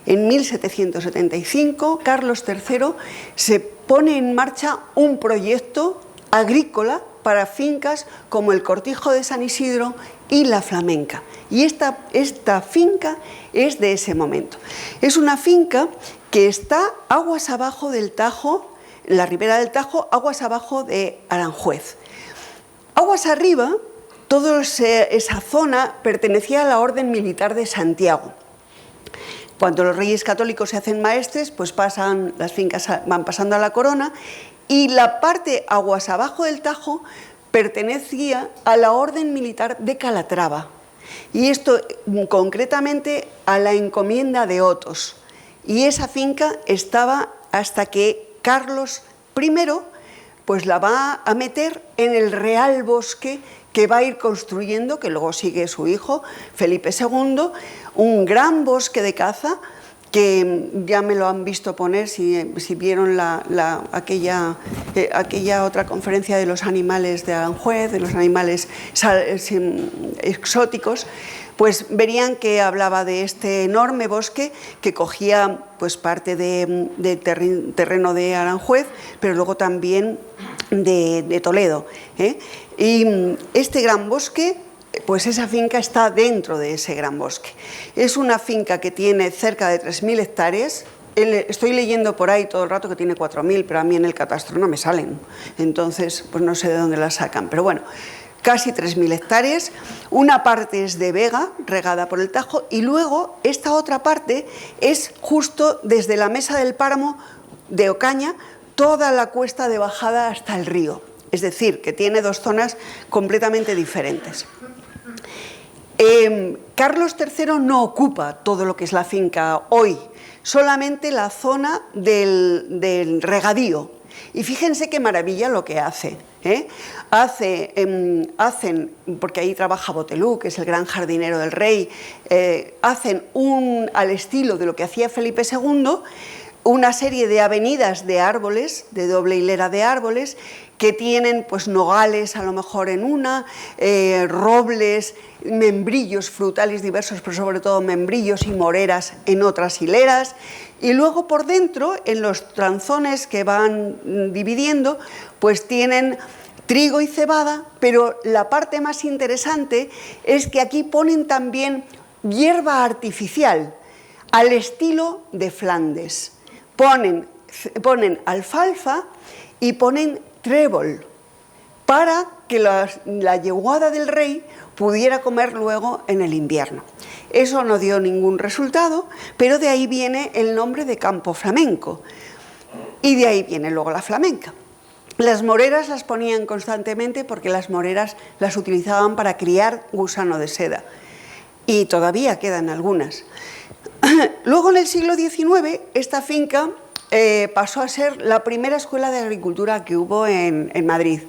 En 1775, Carlos III se pone en marcha un proyecto agrícola para fincas como el Cortijo de San Isidro y la Flamenca. Y esta finca es de ese momento. Es una finca que está aguas abajo del Tajo, en la ribera del Tajo, aguas abajo de Aranjuez. Aguas arriba, toda esa zona pertenecía a la Orden Militar de Santiago. Cuando los reyes católicos se hacen maestres, pues las fincas van pasando a la corona, y la parte aguas abajo del Tajo pertenecía a la Orden Militar de Calatrava. Y esto concretamente a la encomienda de Otos. Y esa finca estaba hasta que Carlos I pues la va a meter en el Real Bosque que va a ir construyendo, que luego sigue su hijo Felipe II, un gran bosque de caza que ya me lo han visto poner, si vieron aquella otra conferencia de los animales de Aranjuez, de los animales exóticos, pues verían que hablaba de este enorme bosque que cogía pues parte de terreno de Aranjuez, pero luego también de Toledo. Y este gran bosque, pues esa finca está dentro de ese gran bosque. Es una finca que tiene cerca de 3.000 hectáreas. Estoy leyendo por ahí todo el rato que tiene 4.000, pero a mí en el catastro no me salen. Entonces, pues no sé de dónde las sacan. Pero bueno, casi 3.000 hectáreas. Una parte es de vega, regada por el Tajo, y luego esta otra parte es justo desde la Mesa del Páramo de Ocaña, toda la cuesta de bajada hasta el río. Es decir, que tiene 2 zonas completamente diferentes. Carlos III no ocupa todo lo que es la finca hoy, solamente la zona del regadío. Y fíjense qué maravilla lo que hace. Hacen, porque ahí trabaja Botelú, que es el gran jardinero del rey, hacen al estilo de lo que hacía Felipe II, una serie de avenidas de árboles, de doble hilera de árboles, que tienen pues nogales a lo mejor en una, robles, membrillos frutales diversos, pero sobre todo membrillos y moreras en otras hileras, y luego por dentro, en los tranzones que van dividiendo, pues tienen trigo y cebada, pero la parte más interesante es que aquí ponen también hierba artificial, al estilo de Flandes. Ponen alfalfa y ponen trébol, para que la yeguada del rey pudiera comer luego en el invierno. Eso no dio ningún resultado, pero de ahí viene el nombre de campo flamenco, y de ahí viene luego la flamenca. Las moreras las ponían constantemente porque las moreras las utilizaban para criar gusano de seda, y todavía quedan algunas. Luego, en el siglo XIX, esta finca pasó a ser la primera escuela de agricultura que hubo en Madrid.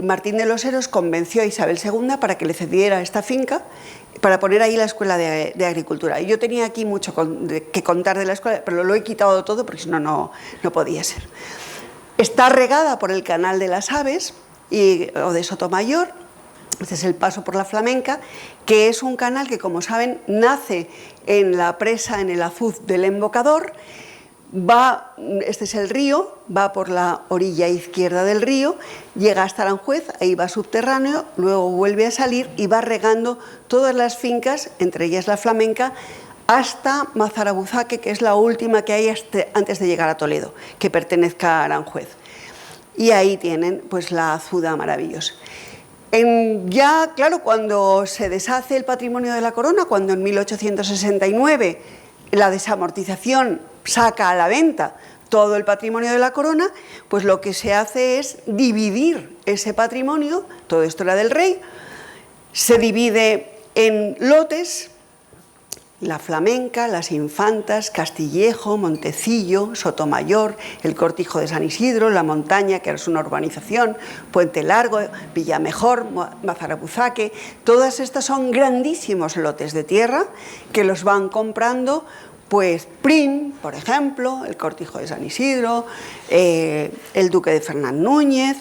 Martín de los Heros convenció a Isabel II para que le cediera esta finca, para poner ahí la escuela de agricultura. Y yo tenía aquí mucho que contar de la escuela, pero lo he quitado todo porque si no, no podía ser. Está regada por el Canal de las Aves o de Sotomayor. Este es el paso por la Flamenca, que es un canal que, como saben, nace en la presa, en el azuz del embocador. Este es el río, va por la orilla izquierda del río, llega hasta Aranjuez, ahí va subterráneo, luego vuelve a salir y va regando todas las fincas, entre ellas la Flamenca, hasta Mazarabuzaque, que es la última que hay antes de llegar a Toledo, que pertenezca a Aranjuez. Y ahí tienen pues la azuda maravillosa. Ya, claro, cuando se deshace el patrimonio de la corona, cuando en 1869 la desamortización saca a la venta todo el patrimonio de la corona, pues lo que se hace es dividir ese patrimonio, todo esto era del rey, se divide en lotes, la Flamenca, las Infantas, Castillejo, Montecillo, Sotomayor, el Cortijo de San Isidro, La Montaña, que es una urbanización, Puente Largo, Villamejor, Mazarabuzaque. Todas estas son grandísimos lotes de tierra que los van comprando, pues Prim, por ejemplo, el Cortijo de San Isidro, el Duque de Fernán Núñez,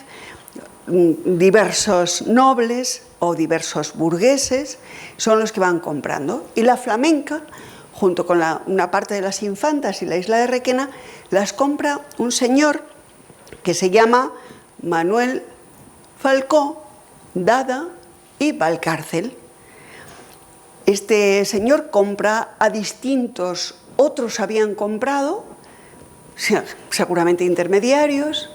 diversos nobles o diversos burgueses son los que van comprando. Y la Flamenca, junto con una parte de las Infantas y la isla de Requena, las compra un señor que se llama Manuel Falcó, Dada y Valcárcel. Este señor compra a distintos, otros habían comprado, seguramente intermediarios,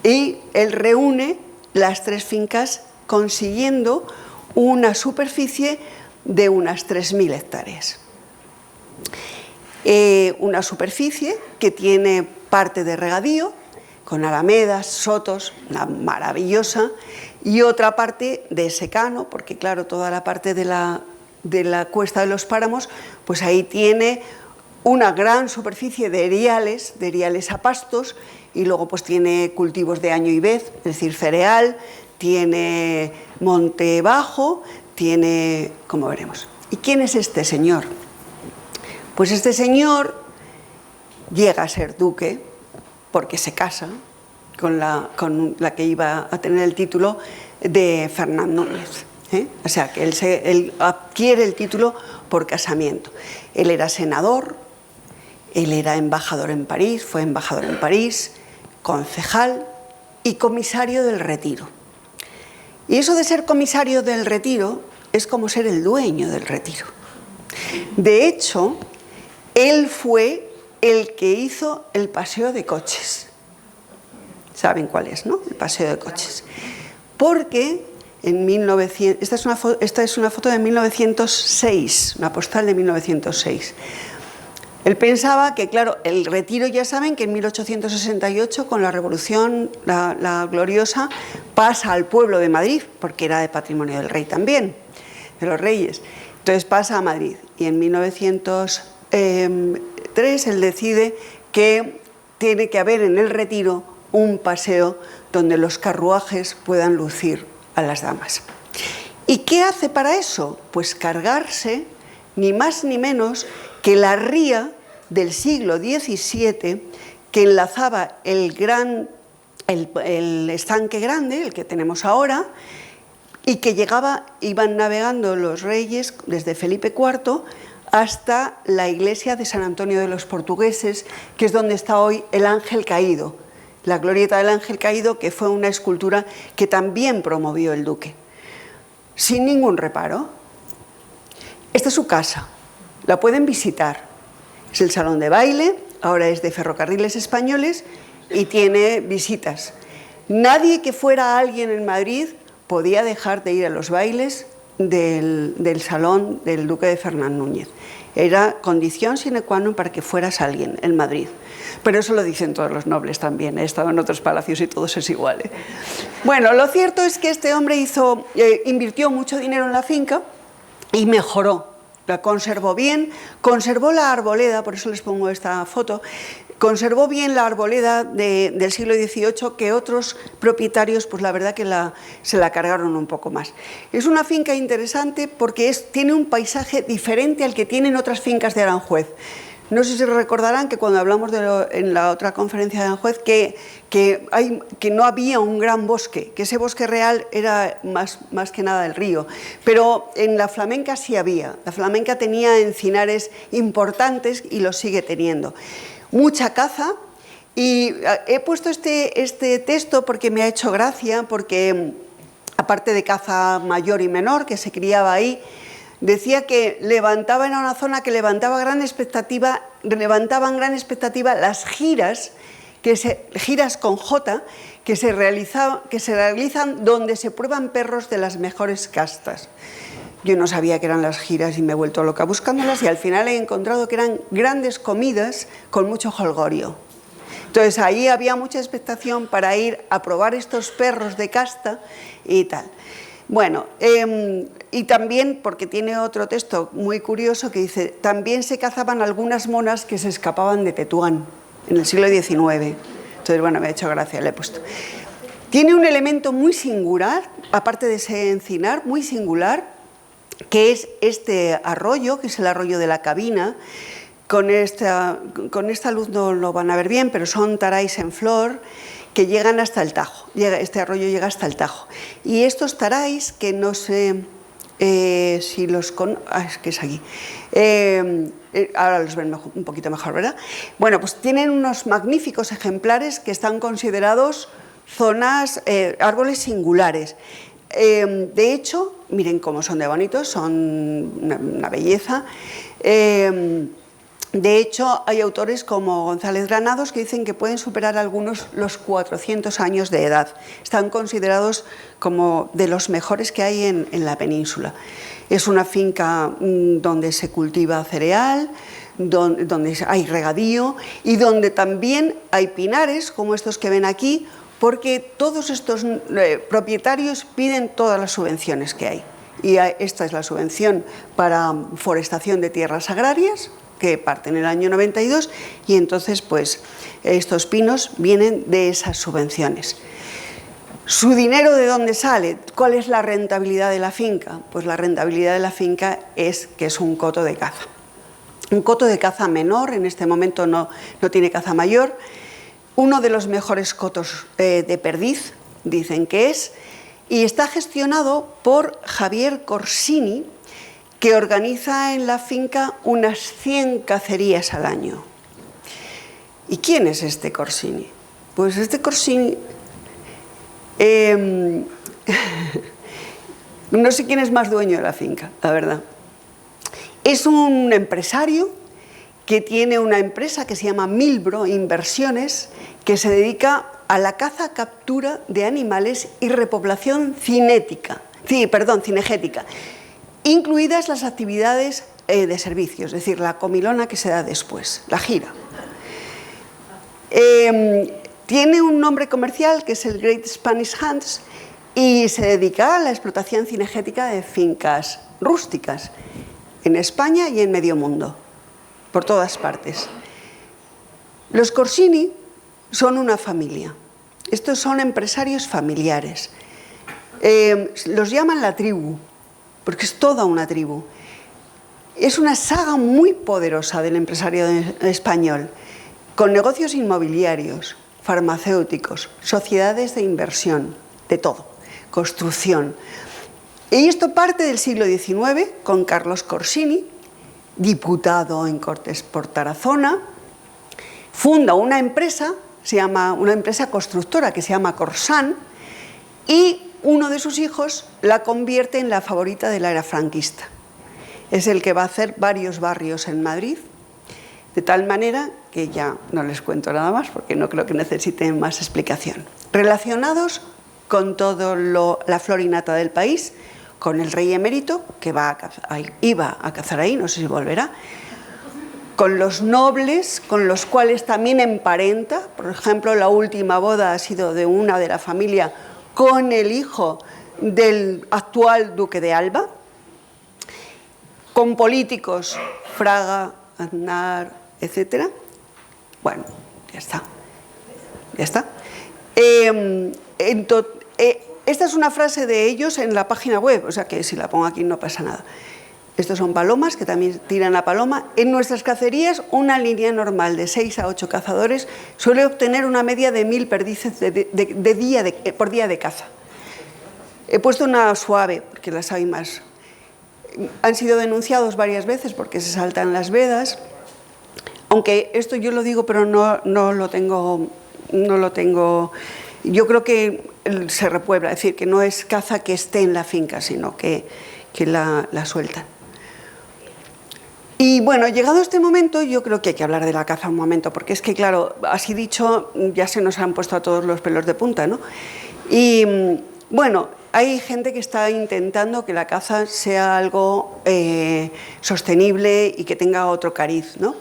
y él reúne las tres fincas consiguiendo una superficie de unas 3.000 hectáreas. Una superficie que tiene parte de regadío, con alamedas, sotos, una maravillosa, y otra parte de secano, porque claro, toda la parte de la Cuesta de los Páramos, pues ahí tiene una gran superficie de eriales a pastos, y luego pues tiene cultivos de año y vez, es decir, cereal, tiene monte bajo, tiene, como veremos. ¿Y quién es este señor? Pues este señor llega a ser duque porque se casa con la que iba a tener el título de Fernán Núñez. O sea, que él adquiere el título por casamiento. Él era senador, él era embajador en París, fue embajador en París, concejal y comisario del Retiro. Y eso de ser comisario del Retiro es como ser el dueño del Retiro. De hecho, él fue el que hizo el paseo de coches. ¿Saben cuál es, no? El paseo de coches. Porque en 1900, esta es una foto de 1906, una postal de 1906. Él pensaba que, claro, el Retiro, ya saben que en 1868, con la Revolución, la gloriosa, pasa al pueblo de Madrid, porque era de patrimonio del rey también, de los reyes. Entonces pasa a Madrid y en 1903 él decide que tiene que haber en el Retiro un paseo donde los carruajes puedan lucir a las damas. ¿Y qué hace para eso? Pues cargarse ni más ni menos que la ría del siglo XVII que enlazaba el estanque grande, el que tenemos ahora, y que iban navegando los reyes desde Felipe IV hasta la iglesia de San Antonio de los Portugueses, que es donde está hoy el Ángel Caído, la glorieta del Ángel Caído, que fue una escultura que también promovió el duque, sin ningún reparo. Esta es su casa, la pueden visitar. Es el salón de baile, ahora es de Ferrocarriles Españoles y tiene visitas. Nadie que fuera alguien en Madrid podía dejar de ir a los bailes del salón del duque de Fernán Núñez. Era condición sine qua non para que fueras alguien en Madrid. Pero eso lo dicen todos los nobles también. He estado en otros palacios y todos es igual. Bueno, lo cierto es que este hombre invirtió mucho dinero en la finca y mejoró. La conservó bien, conservó la arboleda, por eso les pongo esta foto, conservó bien la arboleda del siglo XVIII, que otros propietarios, pues la verdad que se la cargaron un poco más. Es una finca interesante porque tiene un paisaje diferente al que tienen otras fincas de Aranjuez. No sé si recordarán que cuando hablamos en la otra conferencia de Aranjuez que no había un gran bosque, que ese bosque real era más que nada el río, pero en la flamenca sí había. La flamenca tenía encinares importantes y los sigue teniendo. Mucha caza, y he puesto este texto porque me ha hecho gracia, porque aparte de caza mayor y menor que se criaba ahí, decía que levantaban una zona que levantaban gran expectativa las giras, giras con J, que se realizan donde se prueban perros de las mejores castas. Yo no sabía que eran las giras y me he vuelto loca buscándolas, y al final he encontrado que eran grandes comidas con mucho jolgorio. Entonces ahí había mucha expectación para ir a probar estos perros de casta y tal. Bueno, y también porque tiene otro texto muy curioso que dice: también se cazaban algunas monas que se escapaban de Tetuán en el siglo XIX. Entonces, bueno, me ha hecho gracia, le he puesto. Tiene un elemento muy singular, aparte de ese encinar, muy singular, que es este arroyo, que es el arroyo de la Cabina. Con esta luz no lo van a ver bien, pero son taráis en flor que llegan hasta el Tajo. Este arroyo llega hasta el Tajo. Y estos taráis, que no sé si los es que es aquí. Ahora los ven un poquito mejor, ¿verdad? Bueno, pues tienen unos magníficos ejemplares que están considerados árboles singulares. De hecho, miren cómo son de bonitos, son una belleza. De hecho, hay autores como González Granados que dicen que pueden superar algunos los 400 años de edad. Están considerados como de los mejores que hay en la península. Es una finca donde se cultiva cereal, donde hay regadío y donde también hay pinares, como estos que ven aquí, porque todos estos propietarios piden todas las subvenciones que hay. Y esta es la subvención para forestación de tierras agrarias, que parte en el año 92, y entonces pues estos pinos vienen de esas subvenciones. ¿Su dinero de dónde sale? ¿Cuál es la rentabilidad de la finca? Pues la rentabilidad de la finca es que es un coto de caza. Un coto de caza menor, en este momento no tiene caza mayor. Uno de los mejores cotos de perdiz, dicen que es, y está gestionado por Javier Corsini, que organiza en la finca unas 100 cacerías al año. ¿Y quién es este Corsini? Pues este Corsini, no sé quién es más dueño de la finca, la verdad. Es un empresario que tiene una empresa que se llama Milbro Inversiones, que se dedica a la caza, captura de animales y repoblación cinegética, incluidas las actividades de servicios, es decir, la comilona que se da después, la gira. Tiene un nombre comercial que es el Great Spanish Hunts y se dedica a la explotación cinegética de fincas rústicas en España y en medio mundo, por todas partes. Los Corsini son una familia. Estos son empresarios familiares. Los llaman la tribu, porque es toda una tribu. Es una saga muy poderosa del empresario español, con negocios inmobiliarios, farmacéuticos, sociedades de inversión, de todo, construcción. Y esto parte del siglo XIX con Carlos Corsini, diputado en Cortes por Tarazona, funda una empresa, una empresa constructora que se llama Corsan, y uno de sus hijos la convierte en la favorita de la era franquista. Es el que va a hacer varios barrios en Madrid, de tal manera que ya no les cuento nada más porque no creo que necesiten más explicación. Relacionados con toda la flor y nata del país, con el rey emérito, que iba a cazar ahí, no sé si volverá, con los nobles, con los cuales también emparenta. Por ejemplo, la última boda ha sido de una de la familia con el hijo del actual duque de Alba, con políticos, Fraga, Aznar, etc. Bueno, ya está. Ya está. Esta es una frase de ellos en la página web, o sea que si la pongo aquí no pasa nada. Estos son palomas, que también tiran a paloma. En nuestras cacerías, una línea normal de 6 a 8 cazadores suele obtener una media de 1000 perdices por día de caza. He puesto una suave, porque las hay más. Han sido denunciados varias veces porque se saltan las vedas, aunque esto yo lo digo, pero no lo tengo. Yo creo que se repuebla, es decir, que no es caza que esté en la finca, sino que la sueltan. Y bueno, llegado este momento, yo creo que hay que hablar de la caza un momento, porque es que, claro, así dicho, ya se nos han puesto a todos los pelos de punta, ¿no? Y bueno, hay gente que está intentando que la caza sea algo sostenible y que tenga otro cariz, ¿no?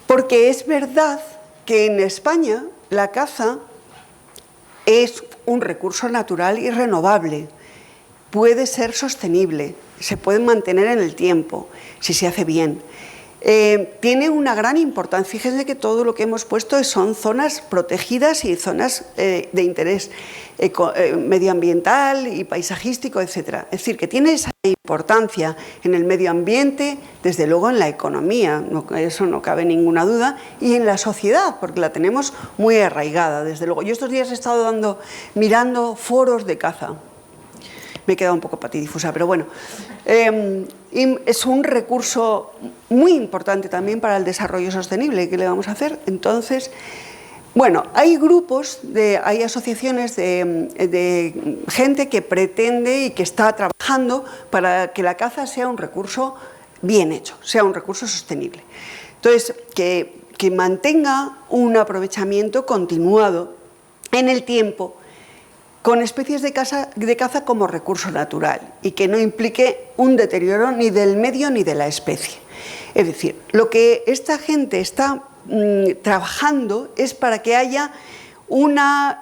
Porque es verdad que en España la caza es un recurso natural y renovable, puede ser sostenible, se puede mantener en el tiempo, si se hace bien. Tiene una gran importancia. Fíjense que todo lo que hemos puesto son zonas protegidas y zonas de interés medioambiental y paisajístico, etc. Es decir, que tiene esa importancia en el medio ambiente, desde luego en la economía, eso no cabe ninguna duda, y en la sociedad, porque la tenemos muy arraigada, desde luego. Yo estos días he estado mirando foros de caza. Me he quedado un poco patidifusa, pero bueno. Es un recurso muy importante también para el desarrollo sostenible. ¿Qué le vamos a hacer? Entonces, bueno, hay grupos, hay asociaciones de gente que pretende y que está trabajando para que la caza sea un recurso bien hecho, sea un recurso sostenible. Entonces, que mantenga un aprovechamiento continuado en el tiempo, con especies de caza como recurso natural y que no implique un deterioro ni del medio ni de la especie. Es decir, lo que esta gente está trabajando es para que haya un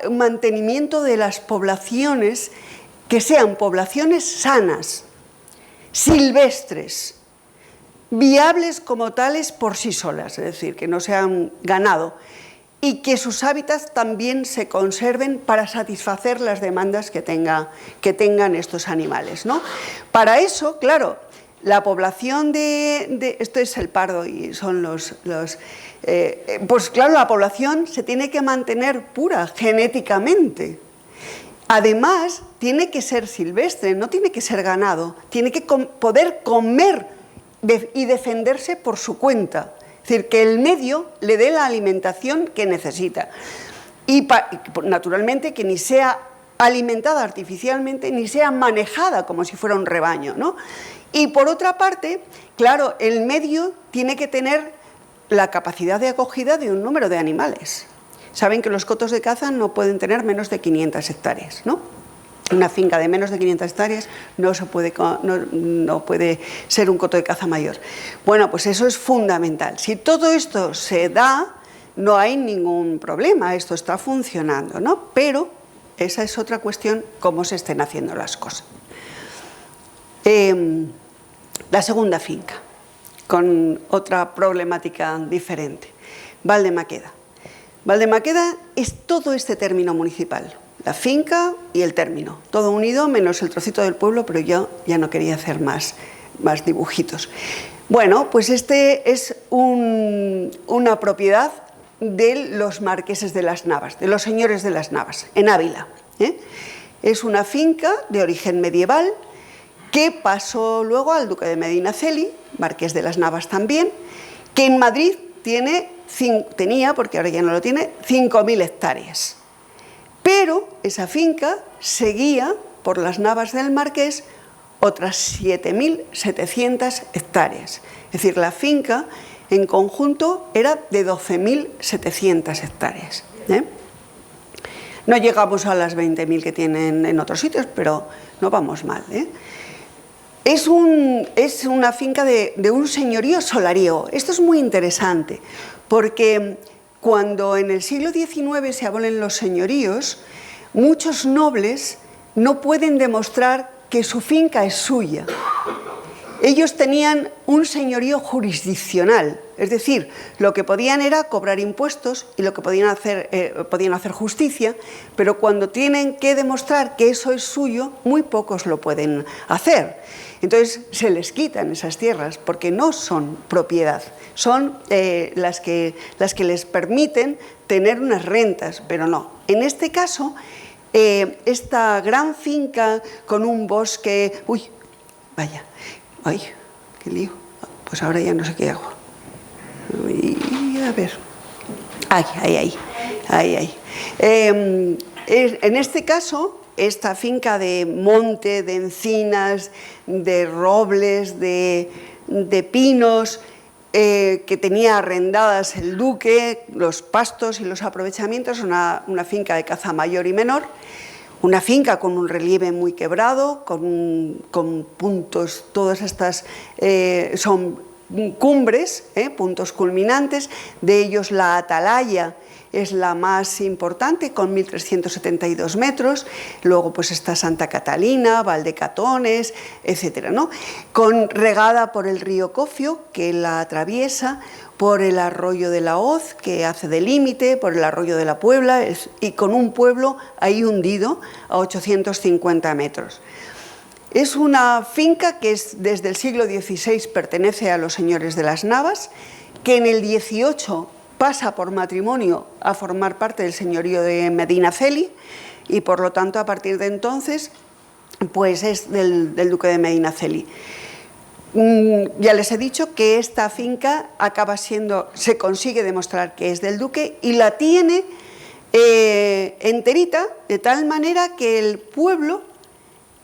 mantenimiento de las poblaciones que sean poblaciones sanas, silvestres, viables como tales por sí solas, es decir, que no sean ganado, y que sus hábitats también se conserven para satisfacer las demandas que tengan estos animales, ¿no? Para eso, claro, la población esto es el pardo y son pues claro, la población se tiene que mantener pura genéticamente. Además, tiene que ser silvestre, no tiene que ser ganado, tiene que poder comer y defenderse por su cuenta. Es decir, que el medio le dé la alimentación que necesita. Y naturalmente que ni sea alimentada artificialmente, ni sea manejada como si fuera un rebaño, ¿no? Y por otra parte, claro, el medio tiene que tener la capacidad de acogida de un número de animales. Saben que los cotos de caza no pueden tener menos de 500 hectáreas, ¿no? Una finca de menos de 500 hectáreas no puede ser un coto de caza mayor. Bueno, pues eso es fundamental. Si todo esto se da, no hay ningún problema, esto está funcionando, ¿no? Pero esa es otra cuestión, cómo se estén haciendo las cosas. La segunda finca, con otra problemática diferente, Valdemaqueda. Valdemaqueda es todo este término municipal, la finca y el término, todo unido menos el trocito del pueblo, pero yo ya no quería hacer más dibujitos. Bueno, pues este es una propiedad de los marqueses de las Navas, de los señores de las Navas, en Ávila. Es una finca de origen medieval que pasó luego al duque de Medinaceli, marqués de las Navas también, que en Madrid tenía, porque ahora ya no lo tiene, 5.000 hectáreas. Pero esa finca seguía por las Navas del marqués otras 7.700 hectáreas. Es decir, la finca en conjunto era de 12.700 hectáreas. No llegamos a las 20.000 que tienen en otros sitios, pero no vamos mal. Es una finca de un señorío solarío. Esto es muy interesante, porque cuando en el siglo XIX se abolen los señoríos, muchos nobles no pueden demostrar que su finca es suya. Ellos tenían un señorío jurisdiccional, es decir, lo que podían era cobrar impuestos y lo que podían hacer justicia, pero cuando tienen que demostrar que eso es suyo, muy pocos lo pueden hacer. Entonces se les quitan esas tierras porque no son propiedad, son las que les permiten tener unas rentas, pero no. En este caso, esta gran finca con un bosque... ¡Uy! Vaya... ¡Ay, qué lío! Pues ahora ya no sé qué hago. A ver. ¡Ay! En este caso, esta finca de monte, de encinas, de robles, de pinos, que tenía arrendadas el duque, los pastos y los aprovechamientos, una finca de caza mayor y menor. Una finca con un relieve muy quebrado, con puntos, todas estas son cumbres, puntos culminantes, de ellos la atalaya es la más importante, con 1.372 metros, luego pues está Santa Catalina, Valdecatones, etcétera, ¿no? Regada por el río Cofio, que la atraviesa, por el arroyo de la Hoz, que hace de límite, por el arroyo de la Puebla, y con un pueblo ahí hundido a 850 metros. Es una finca que desde el siglo XVI pertenece a los señores de las Navas, que en el XVIII pasa por matrimonio a formar parte del señorío de Medinaceli, y por lo tanto a partir de entonces pues es del duque de Medinaceli. Ya les he dicho que esta finca se consigue demostrar que es del duque y la tiene enterita, de tal manera que el pueblo,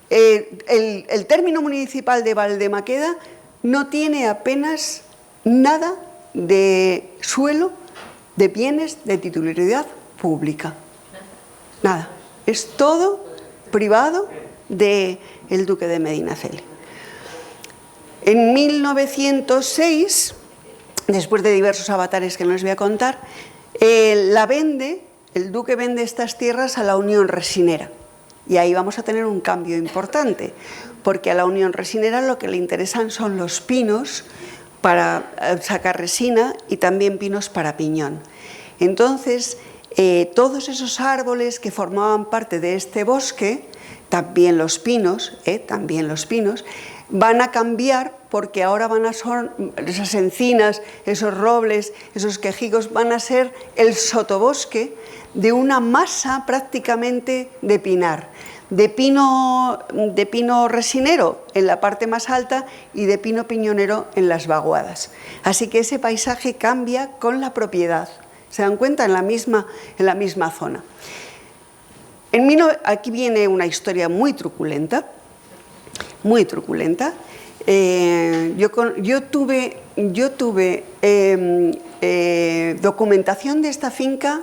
el término municipal de Valdemaqueda no tiene apenas nada de suelo, de bienes de titularidad pública. Nada, es todo privado del duque de Medinaceli. En 1906, después de diversos avatares que no les voy a contar, el duque vende estas tierras a la Unión Resinera. Y ahí vamos a tener un cambio importante, porque a la Unión Resinera lo que le interesan son los pinos para sacar resina y también pinos para piñón. Entonces, todos esos árboles que formaban parte de este bosque, también los pinos, van a cambiar porque ahora esas encinas, esos robles, esos quejigos van a ser el sotobosque de una masa prácticamente de pinar, de pino resinero en la parte más alta y de pino piñonero en las vaguadas. Así que ese paisaje cambia con la propiedad. ¿Se dan cuenta? En la misma zona. Aquí viene una historia muy truculenta. Yo tuve documentación de esta finca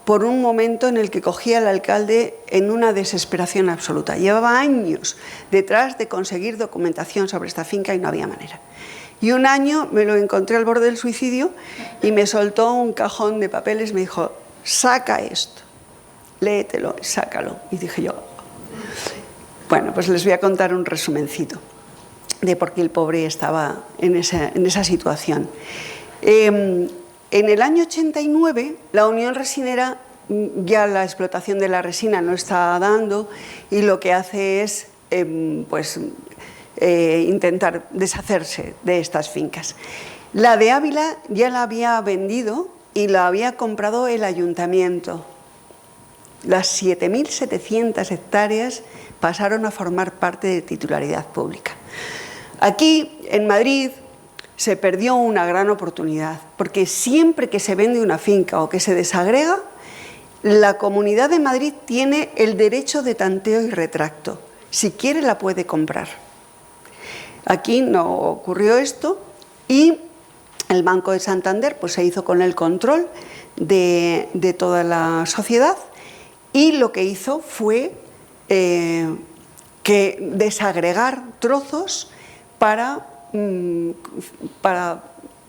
por un momento en el que cogí al alcalde en una desesperación absoluta. Llevaba años detrás de conseguir documentación sobre esta finca y no había manera. Y un año me lo encontré al borde del suicidio y me soltó un cajón de papeles, me dijo, saca esto, léetelo, sácalo. Y dije yo, bueno, pues les voy a contar un resumencito de por qué el pobre estaba en esa situación. En el año 89, la Unión Resinera, ya la explotación de la resina no está dando y lo que hace es intentar deshacerse de estas fincas. La de Ávila ya la había vendido y la había comprado el ayuntamiento. Las 7.700 hectáreas pasaron a formar parte de titularidad pública. Aquí, en Madrid, se perdió una gran oportunidad, porque siempre que se vende una finca o que se desagrega, la Comunidad de Madrid tiene el derecho de tanteo y retracto. Si quiere, la puede comprar. Aquí no ocurrió esto y el Banco de Santander pues, se hizo con el control de toda la sociedad y lo que hizo fue que desagregar trozos para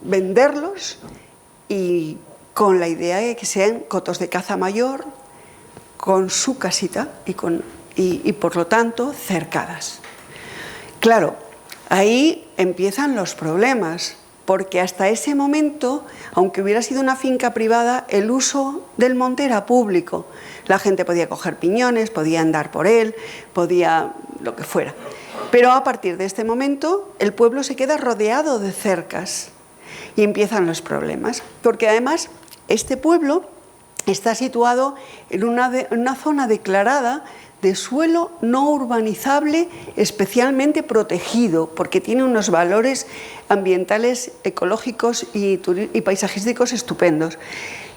venderlos y con la idea de que sean cotos de caza mayor, con su casita y por lo tanto cercadas. Claro, ahí empiezan los problemas, porque hasta ese momento, aunque hubiera sido una finca privada, el uso del monte era público. La gente podía coger piñones, podía andar por él, podía lo que fuera. Pero a partir de este momento, el pueblo se queda rodeado de cercas y empiezan los problemas, porque además este pueblo está situado en una zona declarada de suelo no urbanizable especialmente protegido, porque tiene unos valores ambientales, ecológicos y paisajísticos estupendos.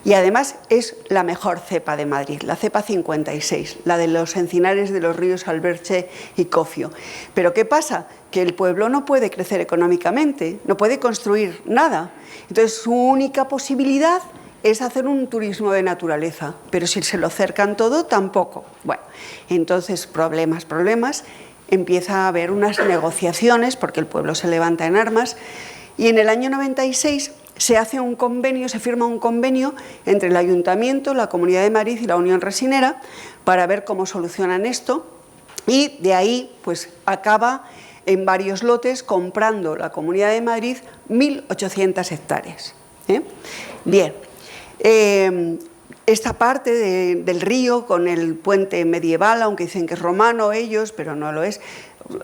Y además es la mejor cepa de Madrid, la cepa 56, la de los encinares de los ríos Alberche y Cofio. Pero ¿qué pasa? Que el pueblo no puede crecer económicamente, no puede construir nada. Entonces su única posibilidad es hacer un turismo de naturaleza, pero si se lo cercan todo, tampoco. Bueno, entonces problemas, empieza a haber unas negociaciones, porque el pueblo se levanta en armas, y en el año 96 se hace un convenio, se firma un convenio entre el Ayuntamiento, la Comunidad de Madrid y la Unión Resinera para ver cómo solucionan esto, y de ahí pues acaba en varios lotes comprando la Comunidad de Madrid 1.800 hectáreas. Bien. Esta parte del río con el puente medieval, aunque dicen que es romano ellos, pero no lo es,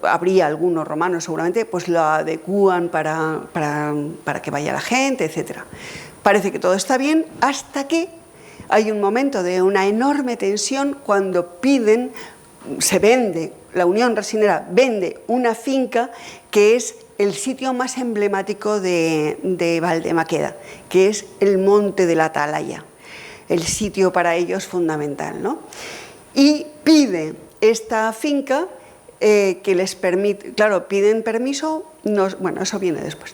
habría algunos romanos seguramente, pues lo adecúan para que vaya la gente, etc. Parece que todo está bien hasta que hay un momento de una enorme tensión cuando se vende, la Unión Resinera vende una finca que es el sitio más emblemático de Valdemaqueda, que es el Monte de la Atalaya, el sitio para ellos fundamental, ¿no? Y pide esta finca que les permite, claro, piden permiso, bueno, eso viene después.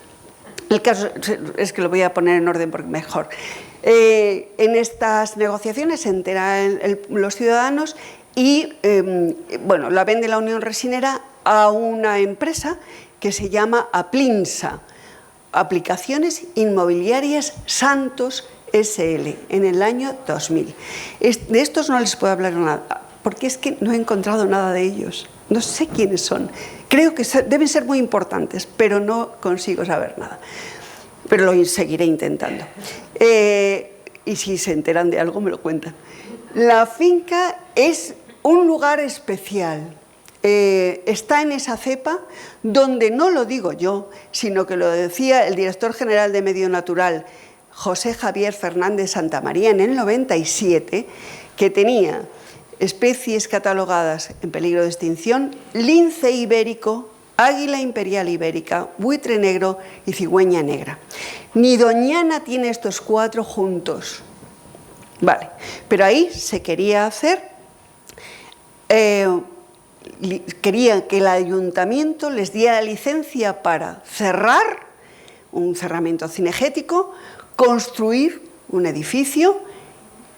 El caso es que lo voy a poner en orden porque mejor. En estas negociaciones se enteran los ciudadanos y, bueno, la vende la Unión Resinera a una empresa que se llama Aplinsa, Aplicaciones Inmobiliarias Santos SL, en el año 2000. De estos no les puedo hablar nada, porque es que no he encontrado nada de ellos. No sé quiénes son. Creo que deben ser muy importantes, pero no consigo saber nada. Pero lo seguiré intentando. Y si se enteran de algo, me lo cuentan. La finca es un lugar especial. Está en esa cepa donde no lo digo yo, sino que lo decía el director general de Medio Natural, José Javier Fernández Santamaría, en el 97, que tenía especies catalogadas en peligro de extinción: lince ibérico, águila imperial ibérica, buitre negro y cigüeña negra. Ni Doñana tiene estos 4 juntos. Vale, pero ahí se quería hacer... querían que el ayuntamiento les diera licencia para cerrar, un cerramiento cinegético, construir un edificio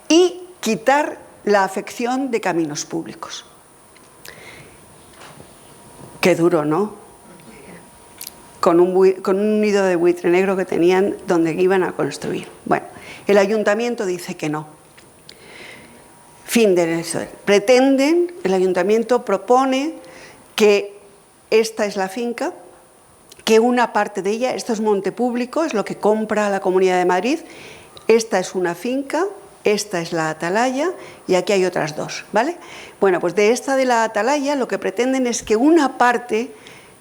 y quitar la afección de caminos públicos. Qué duro, ¿no? Con un nido de buitre negro que tenían donde iban a construir. Bueno, el ayuntamiento dice que no. Fin de eso. Pretenden, el ayuntamiento propone que esta es la finca, que una parte de ella, esto es monte público, es lo que compra la Comunidad de Madrid, Esta es una finca, esta es la atalaya y aquí hay otras dos, ¿vale? Bueno, pues de esta de la atalaya lo que pretenden es que una parte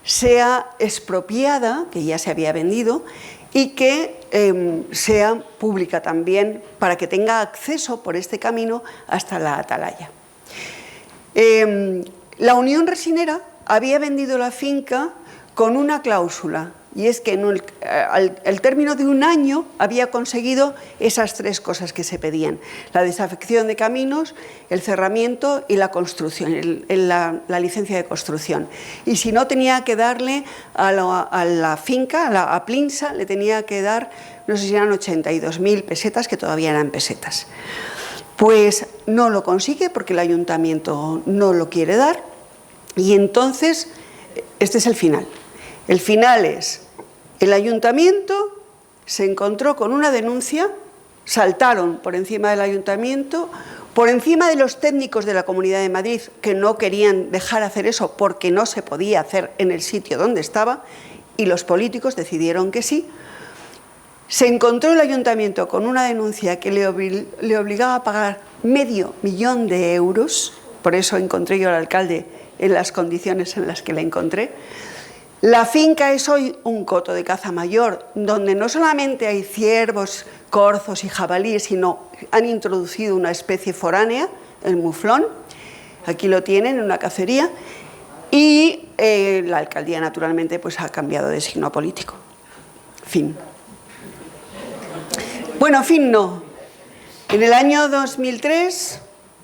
sea expropiada, que ya se había vendido, y que sea pública también para que tenga acceso por este camino hasta la atalaya. La Unión Resinera había vendido la finca con una cláusula, y es que al término de un año había conseguido esas tres cosas que se pedían: la desafección de caminos, el cerramiento y la construcción, la licencia de construcción. Y si no, tenía que darle a la finca, a Plinsa, le tenía que dar, no sé si eran 82.000 pesetas, que todavía eran pesetas. Pues no lo consigue porque el ayuntamiento no lo quiere dar, y entonces este es el final. El final es: el ayuntamiento se encontró con una denuncia, saltaron por encima del ayuntamiento, por encima de los técnicos de la Comunidad de Madrid, que no querían dejar hacer eso porque no se podía hacer en el sitio donde estaba, y los políticos decidieron que sí. Se encontró el ayuntamiento con una denuncia que le obligaba a pagar $500.000 de euros, por eso encontré yo al alcalde en las condiciones en las que le encontré. La finca es hoy un coto de caza mayor, donde no solamente hay ciervos, corzos y jabalíes, sino han introducido una especie foránea, el muflón. Aquí lo tienen en una cacería. Y la alcaldía, naturalmente, pues ha cambiado de signo político. Fin. Bueno, fin no. En el año 2003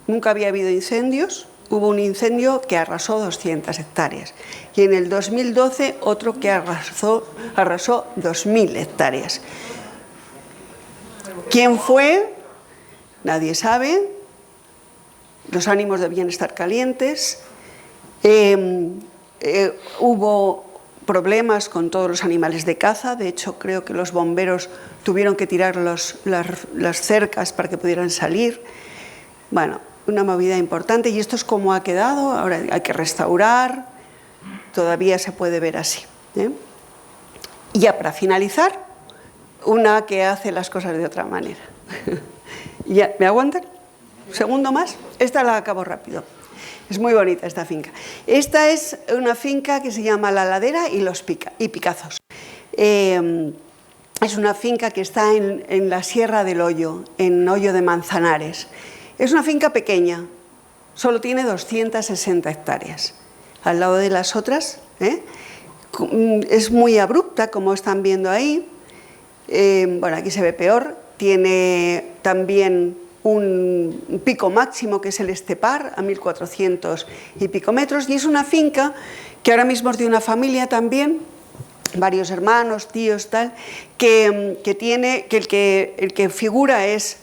nunca había habido incendios. Hubo un incendio que arrasó 200 hectáreas y en el 2012 otro que arrasó 2.000 hectáreas. ¿Quién fue? Nadie sabe. Los ánimos debían estar calientes. Hubo problemas con todos los animales de caza. De hecho, creo que los bomberos tuvieron que tirar las cercas para que pudieran salir. Bueno, una movida importante, y esto es como ha quedado. Ahora hay que restaurar, todavía se puede ver así, ¿eh? Y ya para finalizar, una que hace las cosas de otra manera. ¿Ya me aguantan? ¿Un segundo más? Esta la acabo rápido. Es muy bonita esta finca. Esta es una finca que se llama La Ladera y Picazos. Es una finca que está en la Sierra del Hoyo, en Hoyo de Manzanares. Es una finca pequeña, solo tiene 260 hectáreas, al lado de las otras, ¿eh? Es muy abrupta, como están viendo ahí. Bueno, aquí se ve peor. Tiene también un pico máximo, que es el Estepar, a 1.400 y pico metros, y es una finca que ahora mismo es de una familia también, varios hermanos, tíos, tal, que tiene, que el que figura es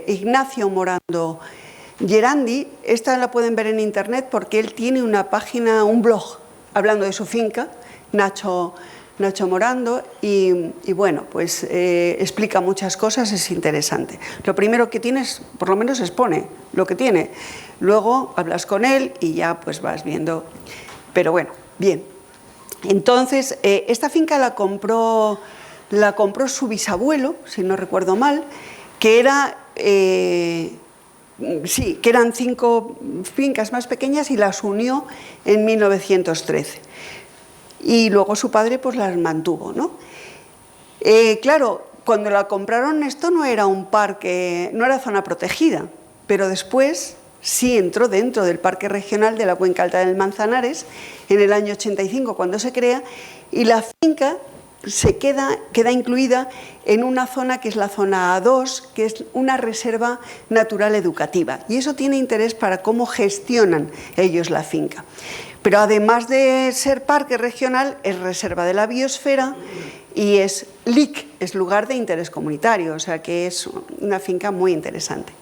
Ignacio Morando Gerandi. Esta la pueden ver en internet porque él tiene una página, un blog, hablando de su finca, Nacho Morando, y bueno, pues explica muchas cosas, es interesante. Lo primero que tienes, por lo menos expone lo que tiene, luego hablas con él y ya pues vas viendo, pero bueno, bien. Entonces, esta finca la compró su bisabuelo, si no recuerdo mal, que era, que eran 5 fincas más pequeñas y las unió en 1913. Y luego su padre pues las mantuvo, ¿no? Claro, cuando la compraron esto no era un parque, no era zona protegida, pero después sí entró dentro del Parque Regional de la Cuenca Alta del Manzanares en el año 85, cuando se crea, y la finca queda incluida en una zona que es la zona A2, que es una reserva natural educativa, y eso tiene interés para cómo gestionan ellos la finca. Pero además de ser parque regional, es reserva de la biosfera y es LIC, es lugar de interés comunitario, o sea que es una finca muy interesante.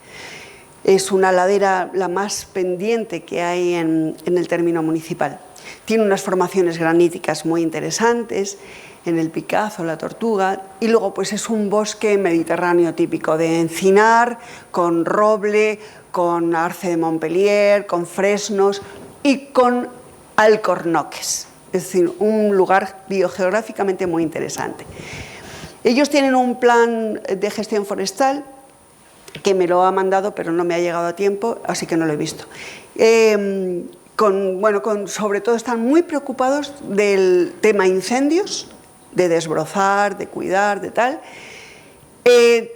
Es una ladera la más pendiente que hay en el término municipal. Tiene unas formaciones graníticas muy interesantes, en el Picazo, la Tortuga, y luego pues es un bosque mediterráneo típico de encinar, con roble, con arce de Montpellier, con fresnos y con alcornoques. Es decir, un lugar biogeográficamente muy interesante. Ellos tienen un plan de gestión forestal que me lo ha mandado, pero no me ha llegado a tiempo, así que no lo he visto. Sobre todo están muy preocupados del tema incendios, de desbrozar, de cuidar, de tal.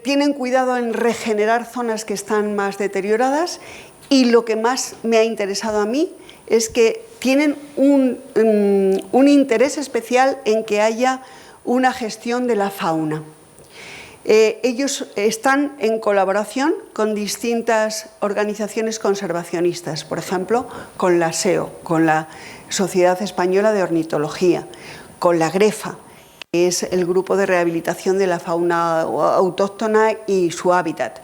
Tienen cuidado en regenerar zonas que están más deterioradas, y lo que más me ha interesado a mí es que tienen un interés especial en que haya una gestión de la fauna. Ellos están en colaboración con distintas organizaciones conservacionistas, por ejemplo, con la SEO, con la Sociedad Española de Ornitología, con la GREFA, que es el Grupo de Rehabilitación de la Fauna Autóctona y su Hábitat,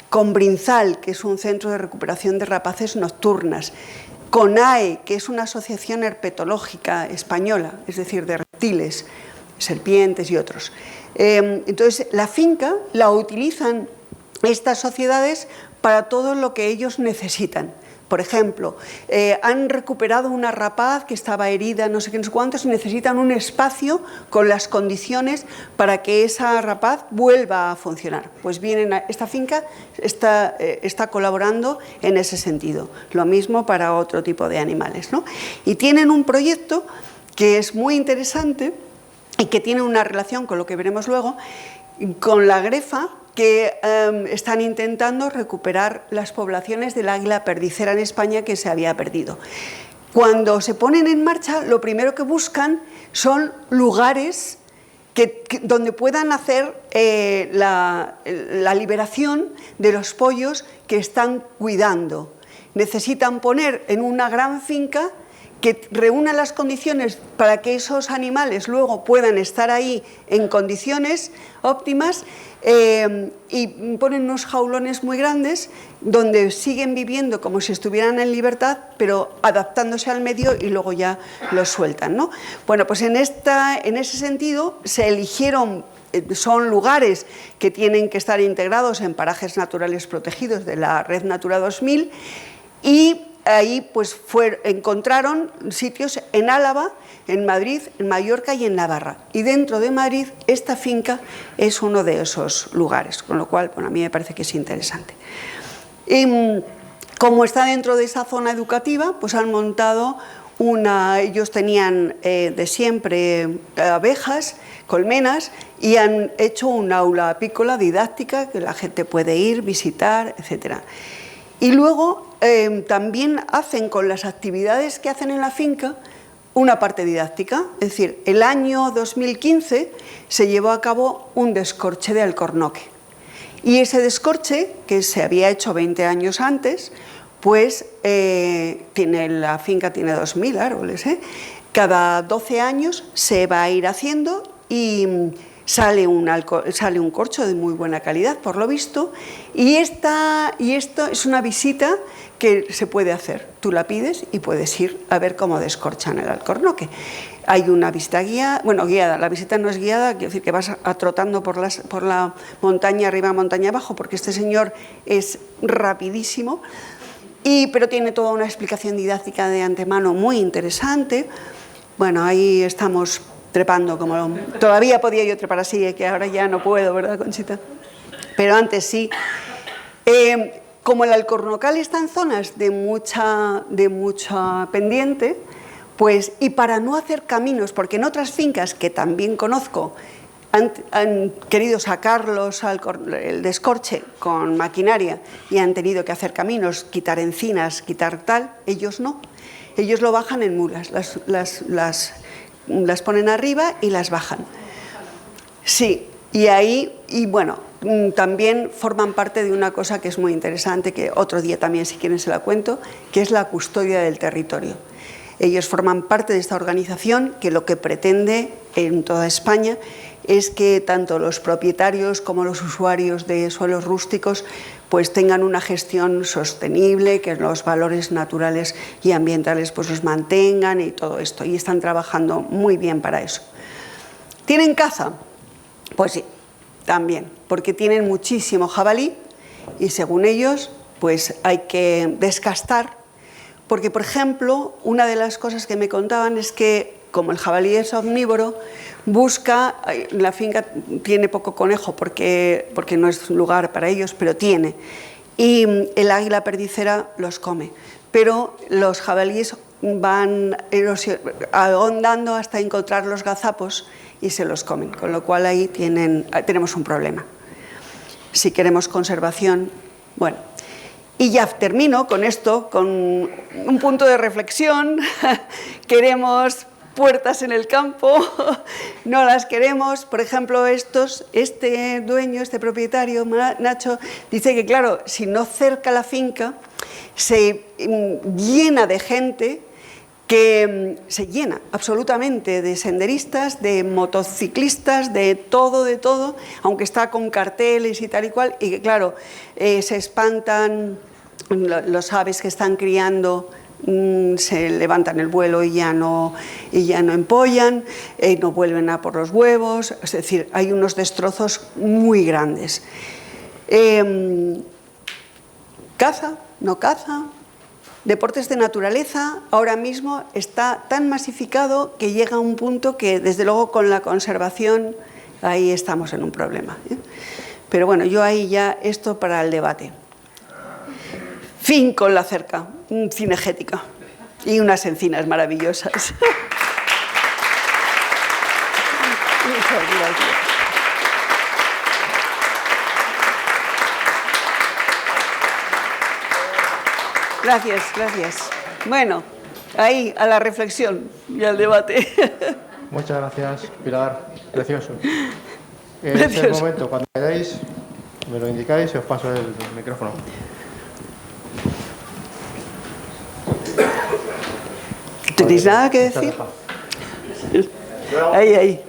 con Brinzal, que es un centro de recuperación de rapaces nocturnas, con AE, que es una asociación herpetológica española, es decir, de reptiles, serpientes y otros. Entonces, la finca la utilizan estas sociedades para todo lo que ellos necesitan. Por ejemplo, han recuperado una rapaz que estaba herida, no sé qué, no sé cuántos, y necesitan un espacio con las condiciones para que esa rapaz vuelva a funcionar. Pues vienen a esta finca, está colaborando en ese sentido. Lo mismo para otro tipo de animales, ¿no? Y tienen un proyecto que es muy interesante y que tiene una relación con lo que veremos luego, con la GREFA, que están intentando recuperar las poblaciones del águila perdicera en España que se había perdido. Cuando se ponen en marcha, lo primero que buscan son lugares donde puedan hacer la liberación de los pollos que están cuidando. Necesitan poner en una gran finca que reúna las condiciones para que esos animales luego puedan estar ahí en condiciones óptimas, y ponen unos jaulones muy grandes donde siguen viviendo como si estuvieran en libertad, pero adaptándose al medio, y luego ya los sueltan, ¿no? Bueno, pues en ese sentido se eligieron, son lugares que tienen que estar integrados en parajes naturales protegidos de la Red Natura 2000, y ahí pues encontraron sitios en Álava, en Madrid, en Mallorca y en Navarra. Y dentro de Madrid, esta finca es uno de esos lugares, con lo cual, bueno, a mí me parece que es interesante. Como está dentro de esa zona educativa, pues han montado ellos tenían de siempre abejas, colmenas, y han hecho un aula apícola didáctica que la gente puede ir, visitar, etc. Y luego también hacen con las actividades que hacen en la finca una parte didáctica, es decir, el año 2015 se llevó a cabo un descorche de alcornoque, y ese descorche, que se había hecho 20 años antes, pues la finca tiene 2.000 árboles, cada 12 años se va a ir haciendo, y sale un corcho de muy buena calidad, por lo visto, y esto es una visita que se puede hacer. Tú la pides y puedes ir a ver cómo descorchan el alcornoque. Hay una visita guiada. La visita no es guiada, quiero decir que vas trotando por la montaña arriba, montaña abajo, porque este señor es rapidísimo, pero tiene toda una explicación didáctica de antemano muy interesante. Bueno, ahí estamos trepando, como todavía podía yo trepar así, que ahora ya no puedo, ¿verdad, Conchita? Pero antes sí. Como el alcornocal está en zonas de mucha pendiente, pues, y para no hacer caminos, porque en otras fincas que también conozco han querido sacarlos el descorche con maquinaria y han tenido que hacer caminos, quitar encinas, quitar tal, ellos no. Ellos lo bajan en mulas, las ponen arriba y las bajan. Sí, y bueno, también forman parte de una cosa que es muy interesante, que otro día también, si quieren, se la cuento, que es la custodia del territorio. Ellos forman parte de esta organización que lo que pretende en toda España es que tanto los propietarios como los usuarios de suelos rústicos pues tengan una gestión sostenible, que los valores naturales y ambientales pues los mantengan y todo esto, y están trabajando muy bien para eso. ¿Tienen caza? Pues sí, también, porque tienen muchísimo jabalí, y según ellos pues hay que descastar, porque por ejemplo una de las cosas que me contaban es que como el jabalí es omnívoro, busca, la finca tiene poco conejo porque no es lugar para ellos, pero tiene, y el águila perdicera los come, pero los jabalíes van ahondando hasta encontrar los gazapos y se los comen, con lo cual ahí tenemos un problema. Si queremos conservación, bueno. Y ya termino con esto, con un punto de reflexión. Queremos puertas en el campo, no las queremos. Por ejemplo, este dueño, este propietario, Nacho, dice que claro, si no cerca la finca, se llena de gente, que se llena absolutamente de senderistas, de motociclistas, de todo, aunque está con carteles y tal y cual, y que claro, se espantan los aves que están criando, se levantan el vuelo y ya no empollan, no vuelven a por los huevos, es decir, hay unos destrozos muy grandes. ¿Caza? ¿No caza? Deportes de naturaleza ahora mismo está tan masificado que llega a un punto que, desde luego, con la conservación, ahí estamos en un problema, ¿eh? Pero bueno, yo ahí ya esto para el debate. Fin con la cerca, cinegética y unas encinas maravillosas. Muchas gracias. Gracias. Bueno, ahí a la reflexión y al debate. Muchas gracias, Pilar. Precioso. En este momento, cuando queráis, me lo indicáis y os paso el micrófono. ¿Tenéis nada que decir? Ahí.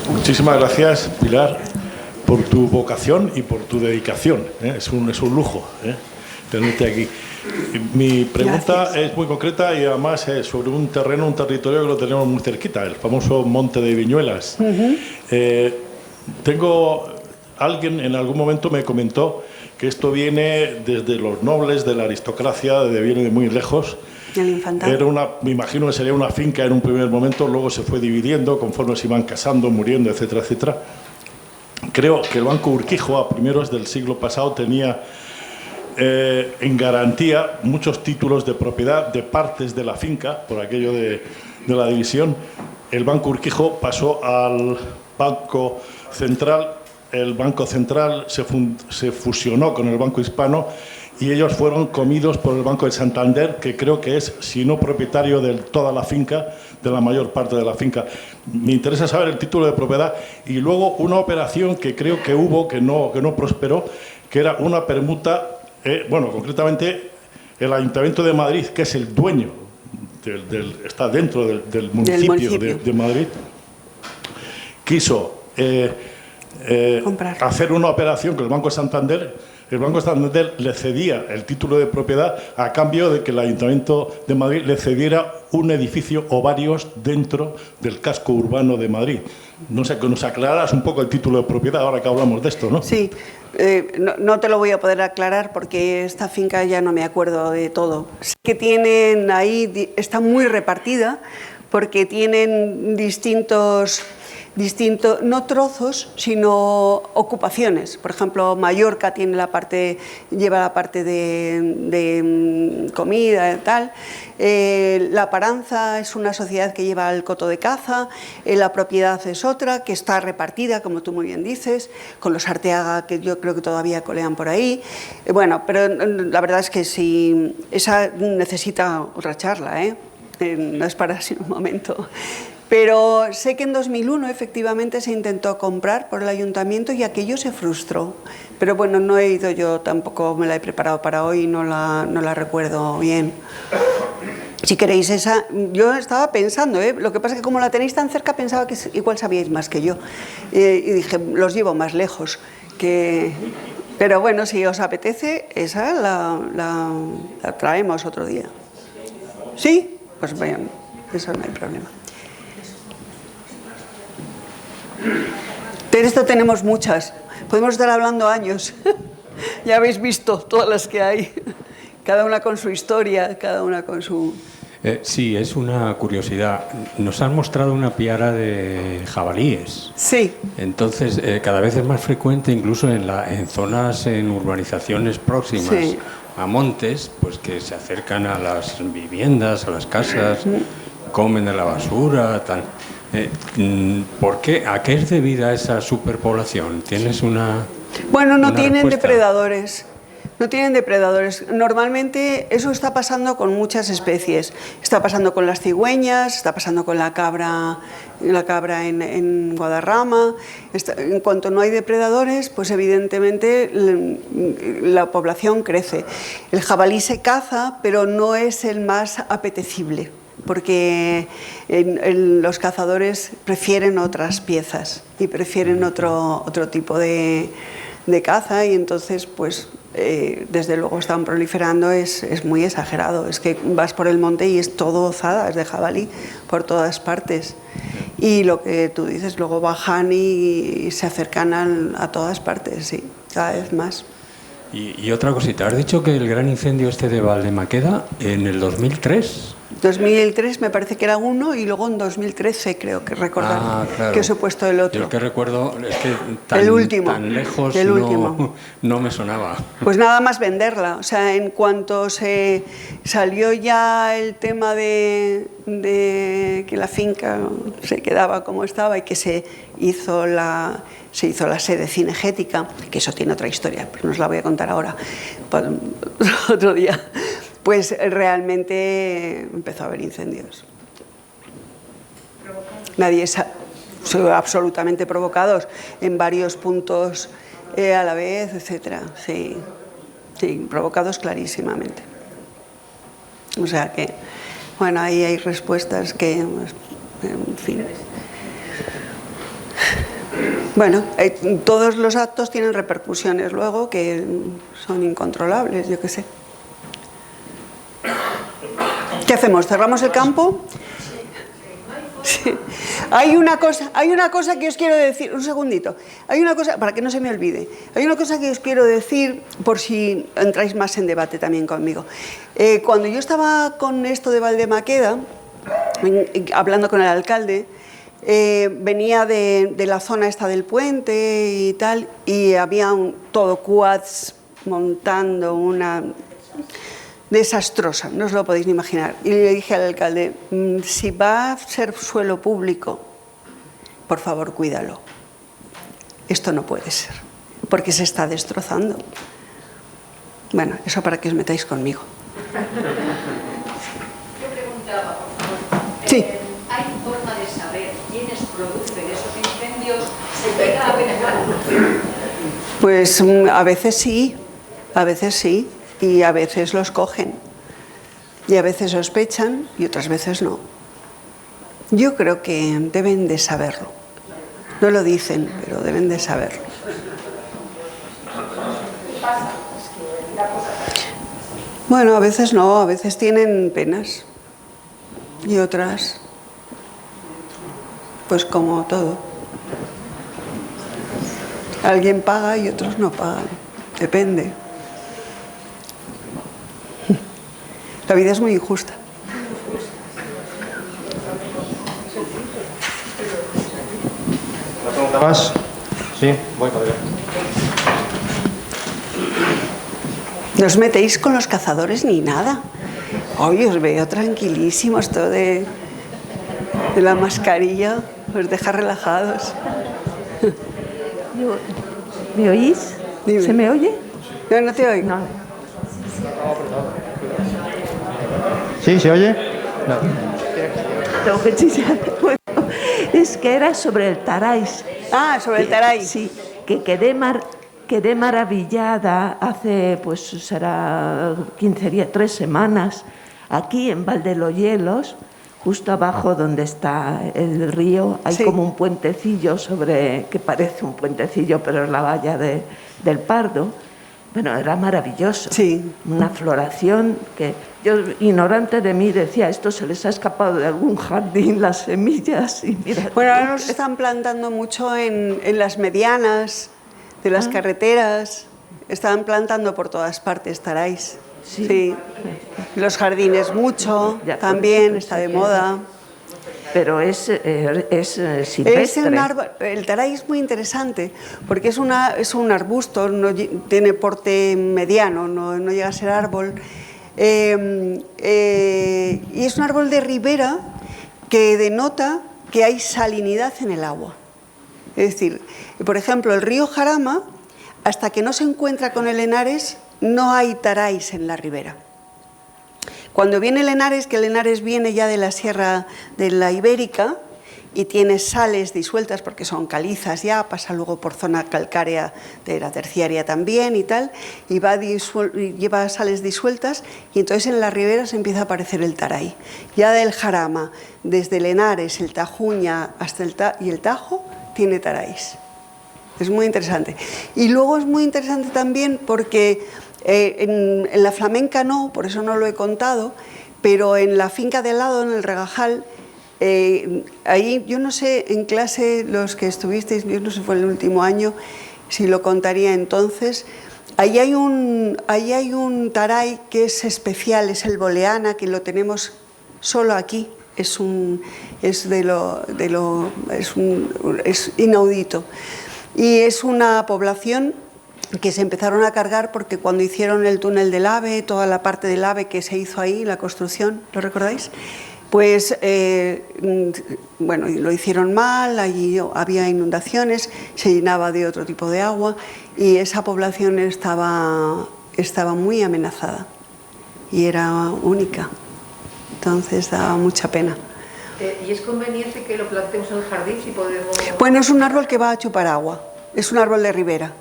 Muchísimas gracias, Pilar, por tu vocación y por tu dedicación. Es un lujo tenerte aquí. Mi pregunta es muy concreta y además es sobre un territorio que lo tenemos muy cerquita, el famoso Monte de Viñuelas. Alguien en algún momento me comentó que esto viene desde los nobles, de la aristocracia, viene de muy lejos. Me imagino que sería una finca en un primer momento, luego se fue dividiendo conforme se iban casando, muriendo, etcétera, etcétera. Creo que el Banco Urquijo, a primeros del siglo pasado, tenía en garantía muchos títulos de propiedad de partes de la finca, por aquello de la división. El Banco Urquijo pasó al Banco Central, el Banco Central se fusionó con el Banco Hispano y ellos fueron comidos por el Banco de Santander, que creo que es, si no propietario de toda la finca, de la mayor parte de la finca. Me interesa saber el título de propiedad y luego una operación que creo que hubo, que no prosperó, que era una permuta, concretamente el Ayuntamiento de Madrid, que es el dueño, está dentro del municipio de Madrid, quiso hacer una operación con el Banco de Santander. El Banco de Santander le cedía el título de propiedad a cambio de que el Ayuntamiento de Madrid le cediera un edificio o varios dentro del casco urbano de Madrid. No sé, que nos aclararas un poco el título de propiedad ahora que hablamos de esto, ¿no? Sí, no te lo voy a poder aclarar porque esta finca ya no me acuerdo de todo. Sí que tienen ahí, está muy repartida porque tienen distintos, no trozos, sino ocupaciones. Por ejemplo, Mallorca lleva la parte de comida y tal. La Paranza es una sociedad que lleva el coto de caza. La propiedad es otra, que está repartida, como tú muy bien dices, con los Arteaga, que yo creo que todavía colean por ahí. Bueno, pero la verdad es que sí, esa necesita otra charla, no es para así un momento. Pero sé que en 2001 efectivamente se intentó comprar por el ayuntamiento y aquello se frustró. Pero bueno, no he ido yo, tampoco me la he preparado para hoy, no la recuerdo bien. Si queréis esa, yo estaba pensando, lo que pasa es que como la tenéis tan cerca pensaba que igual sabíais más que yo. Y dije, los llevo más lejos. Pero bueno, si os apetece, esa la traemos otro día. ¿Sí? Pues vayan, eso no hay problema. De esto tenemos muchas. Podemos estar hablando años. Ya habéis visto todas las que hay, cada una con su historia, cada una con su... Sí, es una curiosidad. Nos han mostrado una piara de jabalíes. Sí. Entonces, cada vez es más frecuente, incluso en zonas, en urbanizaciones próximas a montes, pues que se acercan a las viviendas, a las casas, comen de la basura, tal. ¿Por qué? ¿A qué es debida esa superpoblación? ¿Tienes una...? Bueno, no tienen respuesta? depredadores. No tienen depredadores. Normalmente eso está pasando con muchas especies. Está pasando con las cigüeñas, está pasando con la cabra en Guadarrama. En cuanto no hay depredadores, pues evidentemente la población crece. El jabalí se caza, pero no es el más apetecible, porque los cazadores prefieren otras piezas y prefieren otro tipo de caza, y entonces pues desde luego están proliferando, es muy exagerado. Es que vas por el monte y es todo ozadas de jabalí por todas partes, y lo que tú dices, luego bajan y se acercan a todas partes, sí, cada vez más. Y otra cosita, has dicho que el gran incendio este de Valdemaqueda en el 2003... 2003 me parece que era uno, y luego en 2013 creo que recordar claro. que os he puesto el otro. Yo el que recuerdo es que tan lejos no me sonaba. Pues nada más venderla, o sea, en cuanto se salió ya el tema de que la finca se quedaba como estaba y que se hizo la sede cinegética, que eso tiene otra historia, pero no os la voy a contar ahora, otro día. Pues realmente empezó a haber incendios. Nadie sabe, son absolutamente provocados en varios puntos a la vez, etcétera. Sí, provocados clarísimamente. O sea que, bueno, ahí hay respuestas que, en fin. Bueno, todos los actos tienen repercusiones luego que son incontrolables, yo qué sé. ¿Qué hacemos? ¿Cerramos el campo? Sí. Hay una cosa que os quiero decir, un segundito. Hay una cosa, para que no se me olvide, hay una cosa que os quiero decir por si entráis más en debate también conmigo. Cuando yo estaba con esto de Valdemaqueda, hablando con el alcalde, venía de la zona esta del puente y tal, y había todo quads montando una... desastrosa, no os lo podéis ni imaginar. Y le dije al alcalde, si va a ser suelo público, por favor cuídalo. Esto no puede ser, porque se está destrozando. Bueno, eso para que os metáis conmigo. Yo preguntaba, por favor, sí. ¿Hay forma de saber quiénes producen esos incendios? ¿Se llega a ver algo? Pues a veces sí, y a veces los cogen, y a veces sospechan y otras veces no. Yo creo que deben de saberlo. No lo dicen, pero deben de saberlo. Bueno, a veces no, a veces tienen penas, y otras, pues como todo. Alguien paga y otros no pagan, depende. La vida es muy injusta. ¿Una pregunta más? Sí, voy para allá. No os metéis con los cazadores ni nada. Hoy os veo tranquilísimos, esto de la mascarilla os deja relajados. ¿Me oís? Dime. ¿Se me oye? No, no te oigo. No. ¿Sí? ¿Se oye? No. Tengo que chillar. Bueno, es que era sobre el Tarais. Ah, sobre el Taray. Sí, que quedé maravillada hace, pues será 15 días, 3 semanas, aquí en Valdeloyelos, justo abajo donde está el río, hay como un puentecillo que parece un puentecillo, pero es la valla del Pardo. Bueno, era maravilloso. Sí. Una floración que yo, ignorante de mí, decía, esto se les ha escapado de algún jardín, las semillas. Y mira, bueno, ahora nos están plantando mucho en las medianas de las carreteras, Están plantando por todas partes taráis. Sí. Los jardines mucho, Ya, también pues, está de moda. Pero es silvestre. Es un árbol, el taray es muy interesante porque es un arbusto, no tiene porte mediano, no llega a ser árbol. Y es un árbol de ribera que denota que hay salinidad en el agua. Es decir, por ejemplo, el río Jarama, hasta que no se encuentra con el Henares, no hay taráis en la ribera. Cuando viene el Henares, que el Henares viene ya de la sierra de la Ibérica y tiene sales disueltas, porque son calizas ya, pasa luego por zona calcárea de la terciaria también y tal, y lleva sales disueltas, y entonces en la ribera se empieza a aparecer el taray. Ya del Jarama, desde el Henares, el Tajuña hasta el Tajo, tiene taráis. Es muy interesante. Y luego es muy interesante también porque en la flamenca no, por eso no lo he contado, pero en la finca de al lado, en el Regajal, ahí yo no sé, en clase los que estuvisteis, yo no sé, fue el último año, si lo contaría entonces, ahí hay un taray que es especial, es el boleana, que lo tenemos solo aquí, es inaudito. Y es una población que se empezaron a cargar porque cuando hicieron el túnel del AVE, toda la parte del AVE que se hizo ahí, la construcción, ¿lo recordáis? Pues, bueno, lo hicieron mal, allí había inundaciones, se llenaba de otro tipo de agua y esa población estaba muy amenazada y era única, entonces daba mucha pena. ¿Y es conveniente que lo plantemos en el jardín si podemos...? Bueno, es un árbol que va a chupar agua, es un árbol de ribera,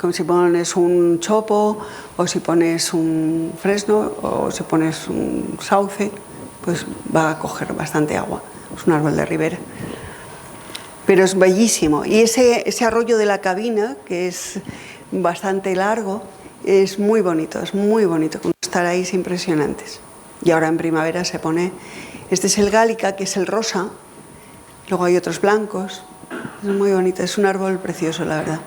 como si pones un chopo o si pones un fresno o si pones un sauce, pues va a coger bastante agua, es un árbol de ribera. Pero es bellísimo y ese arroyo de la Cabina, que es bastante largo, es muy bonito, con unos taráis impresionantes. Y ahora en primavera se pone... Este es el gálica, que es el rosa, luego hay otros blancos, es muy bonito, es un árbol precioso, la verdad.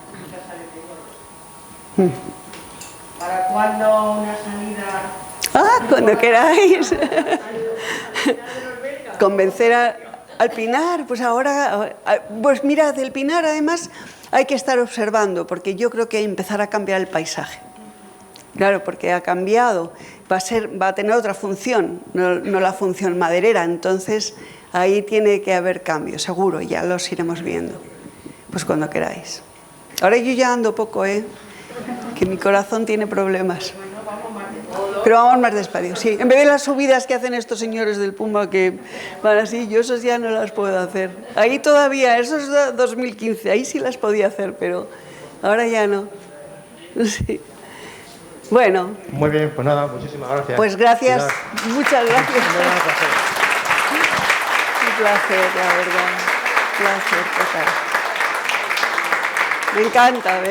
¿Para cuándo una salida? Cuando queráis. Convencer al Pinar, pues ahora, pues mira, del Pinar además hay que estar observando, porque yo creo que empezar a cambiar el paisaje. Claro, porque ha cambiado, va a tener otra función, no la función maderera, entonces ahí tiene que haber cambios, seguro, ya los iremos viendo, pues cuando queráis. Ahora yo ya ando poco, que mi corazón tiene problemas, pero vamos más despacio, sí, en vez de las subidas que hacen estos señores del Puma que van así, yo esas ya no las puedo hacer, ahí todavía, eso es 2015, ahí sí las podía hacer, pero ahora ya no, sí. Bueno. Muy bien, pues nada, muchísimas gracias. Pues gracias, muchas gracias. Un placer, la verdad. Un placer, total. Me encanta ver.